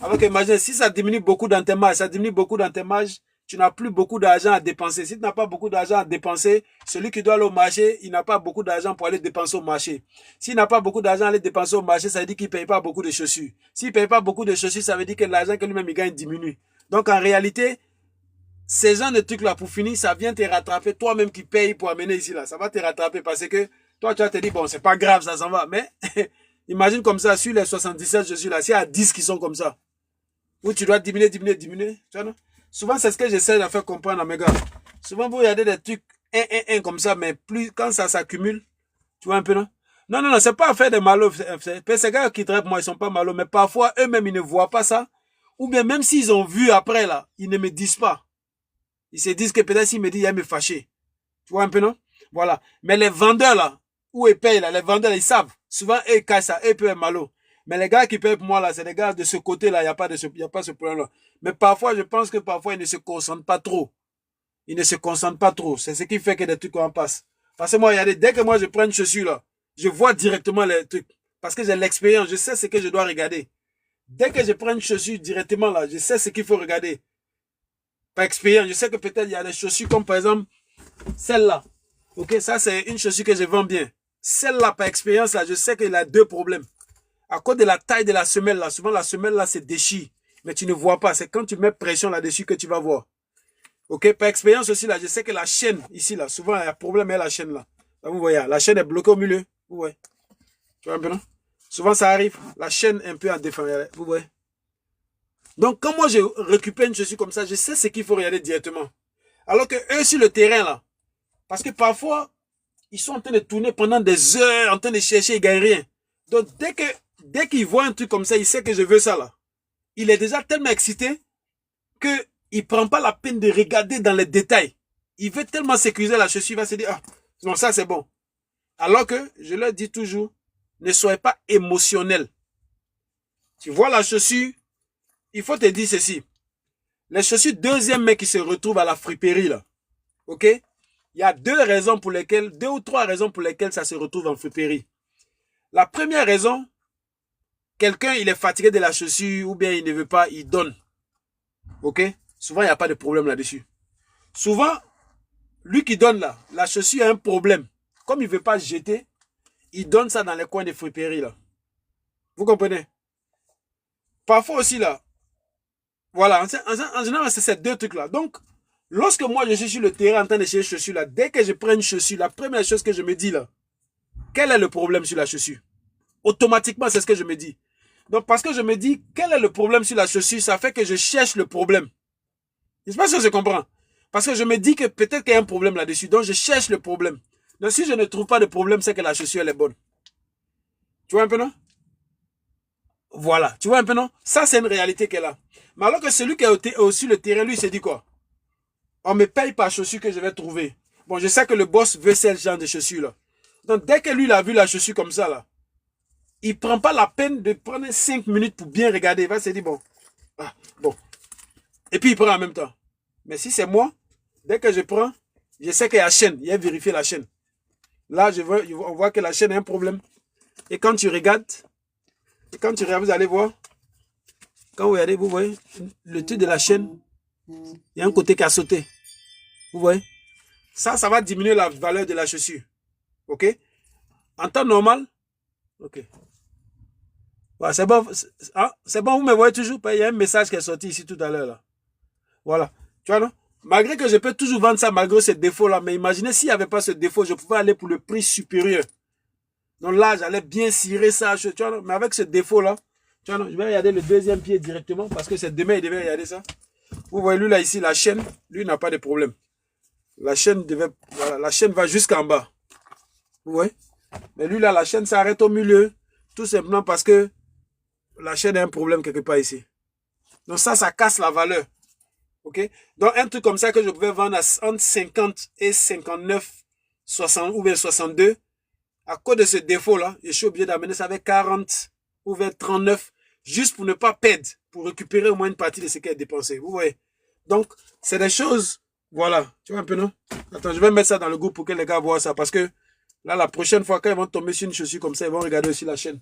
Alors que imagine, si ça diminue beaucoup dans tes marges, ça diminue beaucoup dans tes marges, tu n'as plus beaucoup d'argent à dépenser. Si tu n'as pas beaucoup d'argent à dépenser, celui qui doit aller au marché, il n'a pas beaucoup d'argent pour aller dépenser au marché. S'il n'a pas beaucoup d'argent à aller dépenser au marché, ça veut dire qu'il ne paye pas beaucoup de chaussures. S'il ne paye pas beaucoup de chaussures, ça veut dire que l'argent que lui-même il gagne diminue. Donc en réalité, ces gens de trucs-là, pour finir, ça vient te rattraper. Toi-même qui payes pour amener ici, là, ça va te rattraper parce que toi, tu vas te dire, bon, c'est pas grave, ça s'en va. Mais imagine comme ça, sur les 77 chaussures là, s'il y a 10 qui sont comme ça, où tu dois diminuer. Tu vois, non? Souvent, c'est ce que j'essaie de faire comprendre à mes gars. Souvent, vous regardez des trucs comme ça, mais plus quand ça s'accumule, tu vois un peu, non? Non, c'est pas à faire des malos. Ces gars qui traitent moi, ils sont pas malos, mais parfois, eux-mêmes, ils ne voient pas ça. Ou bien, même s'ils ont vu après, là, ils ne me disent pas. Ils se disent que peut-être s'ils me disent, il va me fâcher. Tu vois un peu, non? Voilà. Mais les vendeurs, là, où ils payent, là, les vendeurs, ils savent. Souvent, eux, ils cachent ça. Eux, ils peuvent être malo. Mais les gars qui payent pour moi, là, c'est les gars de ce côté-là. Il n'y a pas ce problème-là. Mais parfois, je pense que parfois, ils ne se concentrent pas trop. Ils ne se concentrent pas trop. C'est ce qui fait que des trucs en passent. Parce que moi, regardez, dès que moi, je prends une chaussure, là, je vois directement les trucs. Parce que j'ai l'expérience. Je sais ce que je dois regarder. Dès que je prends une chaussure directement, là, je sais ce qu'il faut regarder. Par expérience, je sais que peut-être il y a des chaussures comme par exemple celle-là. Ok, ça c'est une chaussure que je vends bien. Celle-là, par expérience, là, je sais qu'il a deux problèmes. À cause de la taille de la semelle, là, souvent la semelle, là, se déchire. Mais tu ne vois pas. C'est quand tu mets pression là-dessus que tu vas voir. Ok, par expérience aussi, là, je sais que la chaîne, ici, là, souvent, il y a un problème avec la chaîne, là. Là, vous voyez, la chaîne est bloquée au milieu. Vous voyez. Tu vois un peu, non? Souvent, ça arrive. La chaîne est un peu en défense. Vous voyez. Donc, quand moi, je récupère une chaussure comme ça, je sais ce qu'il faut regarder directement. Alors que eux, sur le terrain, là, parce que parfois, ils sont en train de tourner pendant des heures, en train de chercher, ils ne gagnent rien. Donc, dès qu'il voit un truc comme ça, il sait que je veux ça, là. Il est déjà tellement excité qu'il ne prend pas la peine de regarder dans les détails. Il veut tellement sécuriser la chaussure, il va se dire, ah, non, ça, c'est bon. Alors que, je leur dis toujours, ne soyez pas émotionnel. Tu vois la chaussure, il faut te dire ceci. Les chaussures deuxième main qui se retrouvent à la friperie, là. Ok? Il y a deux ou trois raisons pour lesquelles ça se retrouve en friperie. La première raison, quelqu'un, il est fatigué de la chaussure ou bien il ne veut pas, il donne. Ok? Souvent, il n'y a pas de problème là-dessus. Souvent, lui qui donne là, la chaussure a un problème. Comme il ne veut pas jeter, il donne ça dans les coins des friperies, là. Vous comprenez? Parfois aussi, là, voilà, en général, c'est ces deux trucs-là. Donc, lorsque moi, je suis sur le terrain en train de chercher une chaussure, là, dès que je prends une chaussure, la première chose que je me dis, là, quel est le problème sur la chaussure? Automatiquement, c'est ce que je me dis. Donc, parce que je me dis, quel est le problème sur la chaussure, ça fait que je cherche le problème. Je sais pas si je comprends. Parce que je me dis que peut-être qu'il y a un problème là-dessus. Donc, je cherche le problème. Donc, si je ne trouve pas de problème, c'est que la chaussure, elle est bonne. Tu vois un peu, non? Voilà. Tu vois un peu, non? Ça, c'est une réalité qu'elle a. Mais alors que celui qui est aussi le terrain, lui, il s'est dit quoi? On me paye par chaussure que je vais trouver. Bon, je sais que le boss veut ce genre de chaussures là. Donc, dès que lui, il a vu la chaussure comme ça, là, il ne prend pas la peine de prendre 5 minutes pour bien regarder. Il va se dire, bon, ah, bon. Et puis, il prend en même temps. Mais si c'est moi, dès que je prends, je sais qu'il y a la chaîne. Il a vérifié la chaîne. Là, on voit que la chaîne a un problème. Et quand tu regardes, vous allez voir, quand vous regardez, vous voyez, le truc de la chaîne, il y a un côté qui a sauté. Vous voyez? Ça va diminuer la valeur de la chaussure. OK? En temps normal, OK. Voilà, c'est bon. C'est bon, vous me voyez toujours. Il y a un message qui est sorti ici tout à l'heure. Là. Voilà. Tu vois, non? Malgré que je peux toujours vendre ça malgré ce défaut-là, mais imaginez s'il n'y avait pas ce défaut, je pouvais aller pour le prix supérieur. Donc là, j'allais bien cirer ça. Tu vois, non? Mais avec ce défaut-là, tu vois, non? Je vais regarder le deuxième pied directement parce que c'est demain, il devait regarder ça. Vous voyez, lui, là, ici, la chaîne, lui, n'a pas de problème. La chaîne voilà, la chaîne va jusqu'en bas. Vous voyez? Mais lui, là, la chaîne s'arrête au milieu. Tout simplement parce que la chaîne a un problème quelque part ici. Donc ça casse la valeur. OK? Donc un truc comme ça que je pouvais vendre entre 50 et 59, 60 ou bien 62. À cause de ce défaut-là, je suis obligé d'amener ça avec 40 ou vers 39. Juste pour ne pas perdre. Pour récupérer au moins une partie de ce qui est dépensé. Vous voyez? Donc, c'est des choses... Voilà. Tu vois un peu, non? Attends, je vais mettre ça dans le groupe pour que les gars voient ça. Parce que là, la prochaine fois, quand ils vont tomber sur une chaussure comme ça, ils vont regarder aussi la chaîne.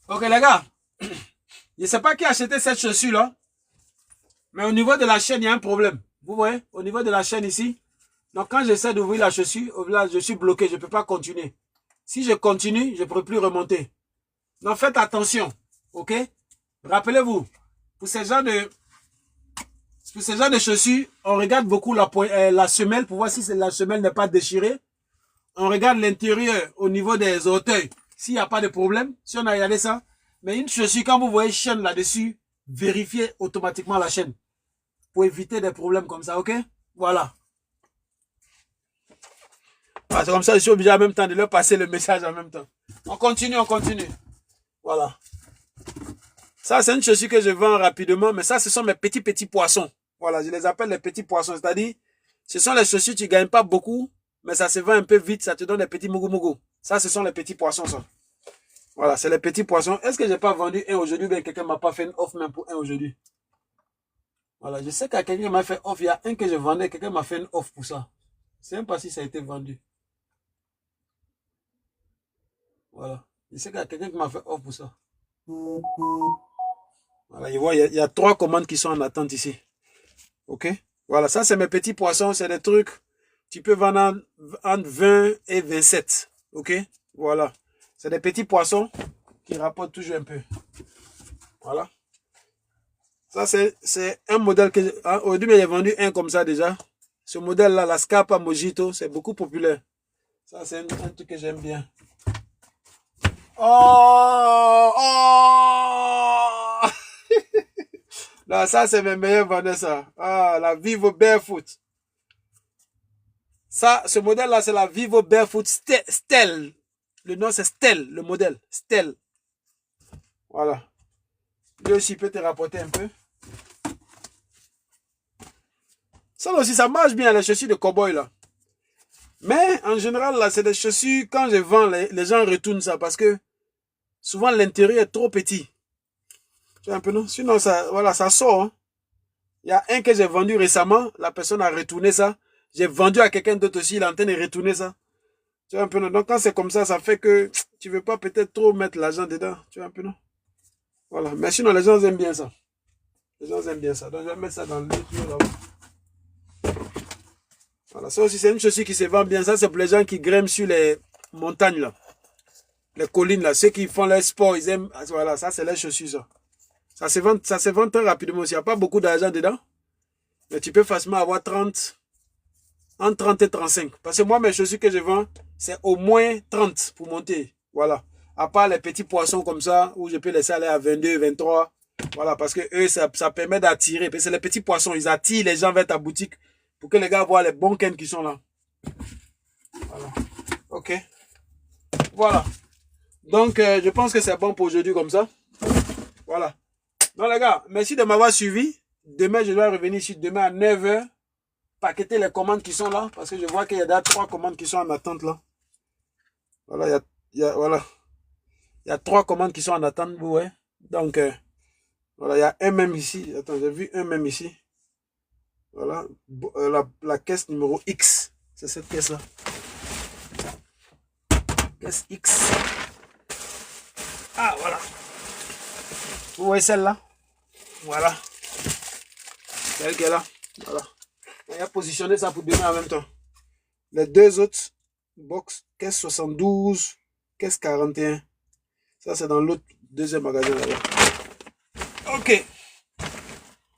Ok les gars, je ne sais pas qui a acheté cette chaussure là, mais au niveau de la chaîne, il y a un problème. Vous voyez, au niveau de la chaîne ici, donc quand j'essaie d'ouvrir la chaussure, là, je suis bloqué, je ne peux pas continuer. Si je continue, je ne pourrai plus remonter. Donc faites attention, ok? Rappelez-vous, pour ces gens de chaussures, on regarde beaucoup la semelle pour voir si la semelle n'est pas déchirée. On regarde l'intérieur au niveau des orteils, s'il n'y a pas de problème, si on a regardé ça. Mais une chaussure, quand vous voyez chaîne là-dessus, vérifiez automatiquement la chaîne pour éviter des problèmes comme ça, ok? Voilà. Ah, c'est comme ça, je suis obligé en même temps de leur passer le message en même temps. On continue, on continue. Voilà. Ça, c'est une chaussure que je vends rapidement, mais ça, ce sont mes petits poissons. Voilà, je les appelle les petits poissons. C'est-à-dire, ce sont les chaussures, tu ne gagnes pas beaucoup, mais ça se vend un peu vite, ça te donne des petits mougou. Ça, ce sont les petits poissons, ça. Voilà, c'est les petits poissons. Est-ce que je n'ai pas vendu un aujourd'hui, bien quelqu'un ne m'a pas fait une offre même pour un aujourd'hui? Voilà, je sais qu'à quelqu'un m'a fait offre, il y a un que je vendais, quelqu'un m'a fait une offre pour ça. Je ne sais même pas si ça a été vendu. Voilà, je sais qu'il y a quelqu'un qui m'a fait offre pour ça. Voilà, je vois, il y a 3 commandes qui sont en attente ici. Ok? Voilà, ça c'est mes petits poissons, c'est des trucs, tu peux vendre entre 20 et 27. Ok? Voilà. C'est des petits poissons qui rapportent toujours un peu. Voilà. Ça c'est un modèle que aujourd'hui j'ai vendu un comme ça déjà. Ce modèle-là, la Scarpa Mojito, c'est beaucoup populaire. Ça c'est un truc que j'aime bien. Oh! Oh! Là, ça, c'est mes meilleurs vendeurs, ça. Ah, la Vivo Barefoot. Ça, ce modèle-là, c'est la Vivo Barefoot Stell. Le nom, c'est Stell, le modèle. Stell. Voilà. Lui aussi peut te rapporter un peu. Ça aussi, ça marche bien, les chaussures de cow-boy, là. Mais, en général, là, c'est des chaussures, quand je vends, les gens retournent ça parce que souvent, l'intérieur est trop petit. Tu vois un peu, non? Sinon, ça, voilà, ça sort. Hein. Il y a un que j'ai vendu récemment. La personne a retourné ça. J'ai vendu à quelqu'un d'autre aussi. Il est en train de retourner ça. Tu vois un peu, non? Donc, quand c'est comme ça fait que tu veux pas peut-être trop mettre l'argent dedans. Tu vois un peu, non? Voilà. Mais sinon, les gens aiment bien ça. Les gens aiment bien ça. Donc, je vais mettre ça dans le livre là. Voilà. Ça aussi, c'est une chaussure qui se vend bien. Ça, c'est pour les gens qui grimpent sur les montagnes, là. Les collines, là. Ceux qui font leur sport, ils aiment. Voilà. Ça, c'est les chaussures, ça. Ça se vend très rapidement aussi. Il n'y a pas beaucoup d'argent dedans. Mais tu peux facilement avoir 30, entre 30 et 35. Parce que moi, mes chaussures que je vends, c'est au moins 30 pour monter. Voilà. À part les petits poissons comme ça, où je peux laisser aller à 22, 23. Voilà, parce que eux, ça permet d'attirer. C'est les petits poissons, ils attirent les gens vers ta boutique pour que les gars voient les bons kens qui sont là. Voilà. Ok. Voilà. Donc, je pense que c'est bon pour aujourd'hui comme ça. Voilà. Donc, les gars, merci de m'avoir suivi. Demain, je dois revenir ici demain à 9 h. Paqueter les commandes qui sont là. Parce que je vois qu'il y a 3 commandes qui sont en attente là. Voilà, voilà. Il y a 3 commandes qui sont en attente, vous voyez. Donc, voilà, il y a un même ici. Attends, j'ai vu un même ici. Voilà. La caisse numéro X. C'est cette caisse-là. Caisse X. Ah, voilà. Vous voyez celle-là? Voilà. C'est elle qui est là. Voilà. On a positionné ça pour demain en même temps. Les 2 autres box, caisse 72, caisse 41. Ça, c'est dans l'autre deuxième magasin là-bas. Ok.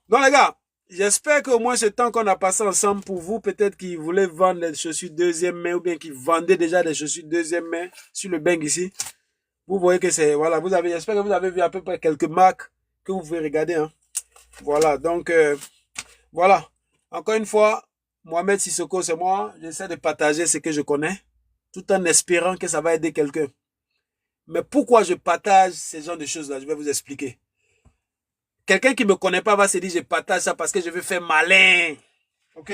Donc, les gars, j'espère qu'au moins ce temps qu'on a passé ensemble pour vous, peut-être qui voulaient vendre des chaussures deuxième main ou bien qui vendaient déjà des chaussures deuxième main sur le bang ici. Vous voyez que c'est, voilà, j'espère que vous avez vu à peu près quelques marques que vous pouvez regarder. Hein. Voilà, donc, voilà. Encore une fois, Mohamed Sissoko, c'est moi. J'essaie de partager ce que je connais, tout en espérant que ça va aider quelqu'un. Mais pourquoi je partage ce genre de choses-là? Je vais vous expliquer. Quelqu'un qui ne me connaît pas va se dire, je partage ça parce que je veux faire malin. Ok?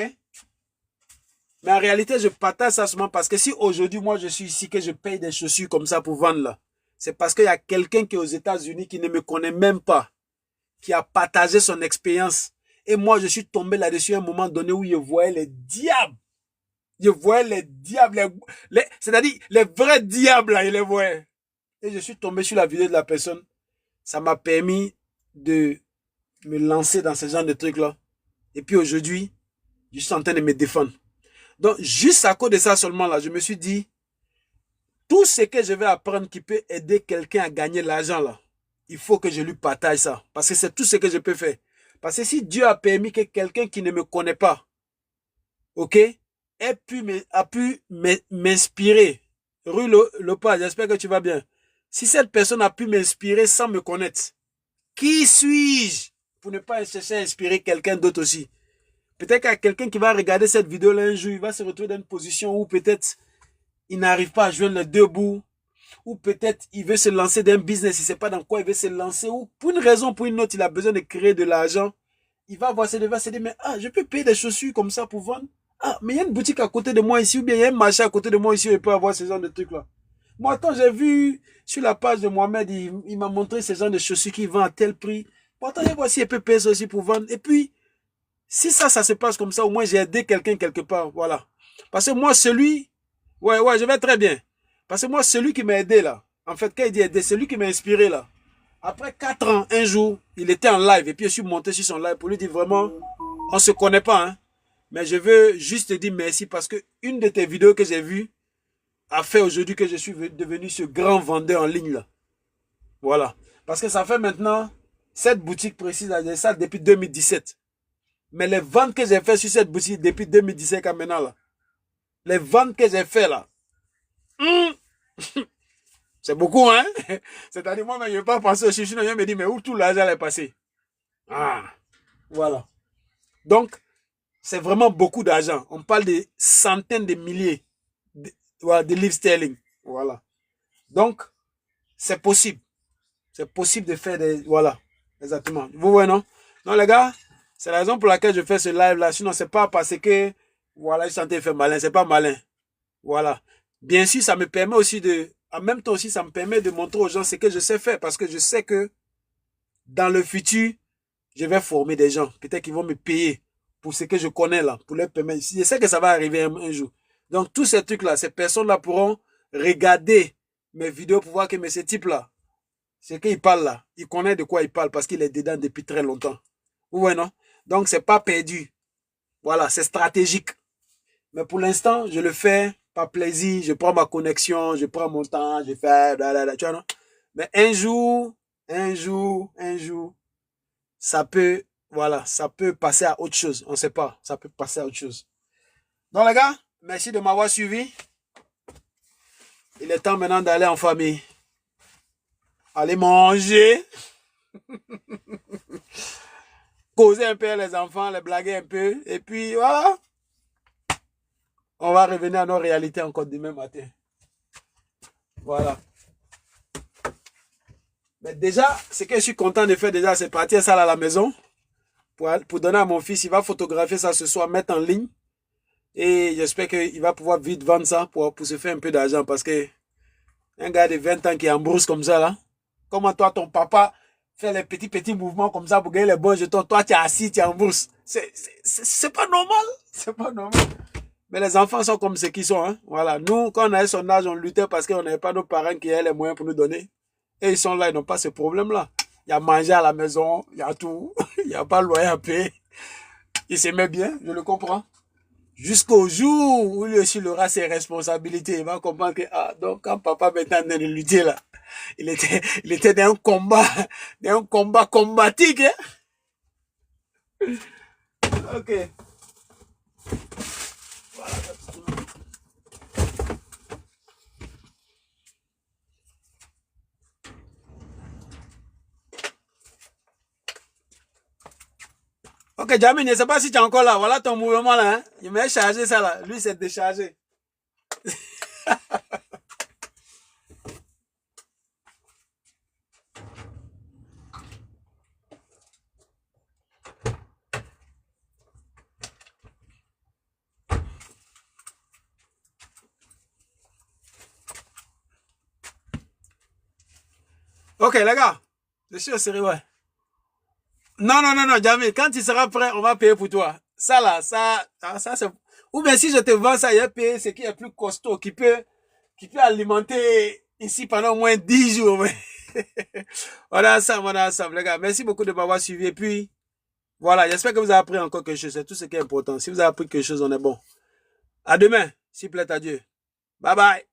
Mais en réalité, je partage ça seulement parce que si aujourd'hui, moi, je suis ici, que je paye des chaussures comme ça pour vendre là, c'est parce qu'il y a quelqu'un qui est aux États-Unis qui ne me connaît même pas, qui a partagé son expérience. Et moi, je suis tombé là-dessus à un moment donné où je voyais les diables. Je voyais les diables, c'est-à-dire les vrais diables là, je les voyais. Et je suis tombé sur la vidéo de la personne. ça m'a permis de me lancer dans ce genre de trucs-là. Et puis aujourd'hui, je suis en train de me défendre. Donc, juste à cause de ça seulement, là, je me suis dit, tout ce que je vais apprendre qui peut aider quelqu'un à gagner l'argent, là, il faut que je lui partage ça. Parce que c'est tout ce que je peux faire. Parce que si Dieu a permis que quelqu'un qui ne me connaît pas, ok, a pu m'inspirer. Rue Lopa, j'espère que tu vas bien. Si cette personne a pu m'inspirer sans me connaître, qui suis-je pour ne pas chercher à inspirer quelqu'un d'autre aussi? Peut-être qu'il y a quelqu'un qui va regarder cette vidéo-là un jour, il va se retrouver dans une position où peut-être il n'arrive pas à joindre les deux bouts, ou peut-être il veut se lancer dans un business, il ne sait pas dans quoi il veut se lancer, ou pour une raison ou pour une autre, il a besoin de créer de l'argent. Il va voir ses devoirs, se dire, mais je peux payer des chaussures comme ça pour vendre. Mais il y a une boutique à côté de moi ici, ou bien il y a un marché à côté de moi ici, où je peux avoir ce genre de trucs-là. Moi, quand j'ai vu sur la page de Mohamed, il m'a montré ce genre de chaussures qu'il vend à tel prix. Moi, attends, je vois si il peut payer ça aussi pour vendre. Et puis, si ça se passe comme ça, au moins j'ai aidé quelqu'un quelque part. Voilà. Parce que moi, ouais, je vais très bien. Parce que moi, celui qui m'a aidé là, en fait, quand il dit aider, celui qui m'a inspiré là, après 4 ans, un jour, il était en live et puis je suis monté sur son live pour lui dire vraiment, on se connaît pas, hein, mais je veux juste te dire merci parce que une de tes vidéos que j'ai vues a fait aujourd'hui que je suis devenu ce grand vendeur en ligne là. Voilà. Parce que ça fait maintenant, cette boutique précise, j'ai ça depuis 2017. Mais les ventes que j'ai fait sur cette boutique depuis 2017 à maintenant là, les ventes que j'ai fait là, c'est beaucoup, hein? C'est-à-dire, moi, je ne vais pas penser au chiffre, sinon je me dis, mais où tout l'argent est passé? Voilà. Donc, c'est vraiment beaucoup d'argent. On parle de centaines de milliers de livres sterling. Voilà. Donc, c'est possible. C'est possible de faire des... Voilà. Exactement. Vous voyez, non? Non, les gars, c'est la raison pour laquelle je fais ce live-là. Sinon, c'est pas parce que, voilà, je suis en train de faire malin. C'est pas malin. Voilà. Bien sûr, ça me permet aussi de... En même temps aussi, ça me permet de montrer aux gens ce que je sais faire. Parce que je sais que dans le futur, je vais former des gens. Peut-être qu'ils vont me payer pour ce que je connais là. Pour leur permettre. Je sais que ça va arriver un jour. Donc, tous ces trucs-là, ces personnes-là pourront regarder mes vidéos pour voir que mais ce type-là, ce qu'il parle là, il connaît de quoi il parle parce qu'il est dedans depuis très longtemps. Vous voyez, non? Donc, c'est pas perdu. Voilà, c'est stratégique. Mais pour l'instant, je le fais par plaisir. Je prends ma connexion, je prends mon temps, je fais... tu vois, non? Mais un jour, ça peut, voilà, ça peut passer à autre chose. On ne sait pas, ça peut passer à autre chose. Donc les gars, merci de m'avoir suivi. Il est temps maintenant d'aller en famille. Aller manger. Causer un peu avec les enfants, les blaguer un peu. Et puis voilà. On va revenir à nos réalités encore demain matin. Voilà. Mais déjà, ce que je suis content de faire déjà, c'est partir ça à la maison. Pour donner à mon fils, il va photographier ça ce soir, mettre en ligne. Et j'espère qu'il va pouvoir vite vendre ça pour se faire un peu d'argent. Parce que un gars de 20 ans qui est en brousse comme ça, là, comment toi, ton papa, fait les petits mouvements comme ça pour gagner les bons jetons. Toi, tu es assis, tu es en bourse. C'est pas normal. C'est pas normal. Mais les enfants sont comme ceux qui sont. Hein. Voilà. Nous, quand on avait son âge, on luttait parce qu'on n'avait pas nos parents qui avaient les moyens pour nous donner. Et ils sont là, ils n'ont pas ce problème-là. Il y a manger à la maison, il y a tout. Il n'y a pas le loyer à payer. Il s'aimait bien, je le comprends. Jusqu'au jour où lui aussi il aura ses responsabilités. Il va comprendre que, donc quand papa maintenant est de lutter là, il était dans un combat combatif. Hein? Ok. Voilà. Ok, Jamie, je ne sais pas si tu es encore là. Voilà ton mouvement là. Hein? Il m'a chargé ça là. Lui, c'est déchargé. Ok, les gars. Je suis au sérieux, ouais. Non, Jamie, quand tu seras prêt, on va payer pour toi. Ça là, ça c'est... Ou bien si je te vends ça, il va payer ce qui est plus costaud, qui peut alimenter ici pendant au moins 10 jours. Ouais. On est ensemble, les gars. Merci beaucoup de m'avoir suivi. Et puis, voilà, j'espère que vous avez appris encore quelque chose. C'est tout ce qui est important. Si vous avez appris quelque chose, on est bon. À demain, s'il plaît à Dieu. Bye bye.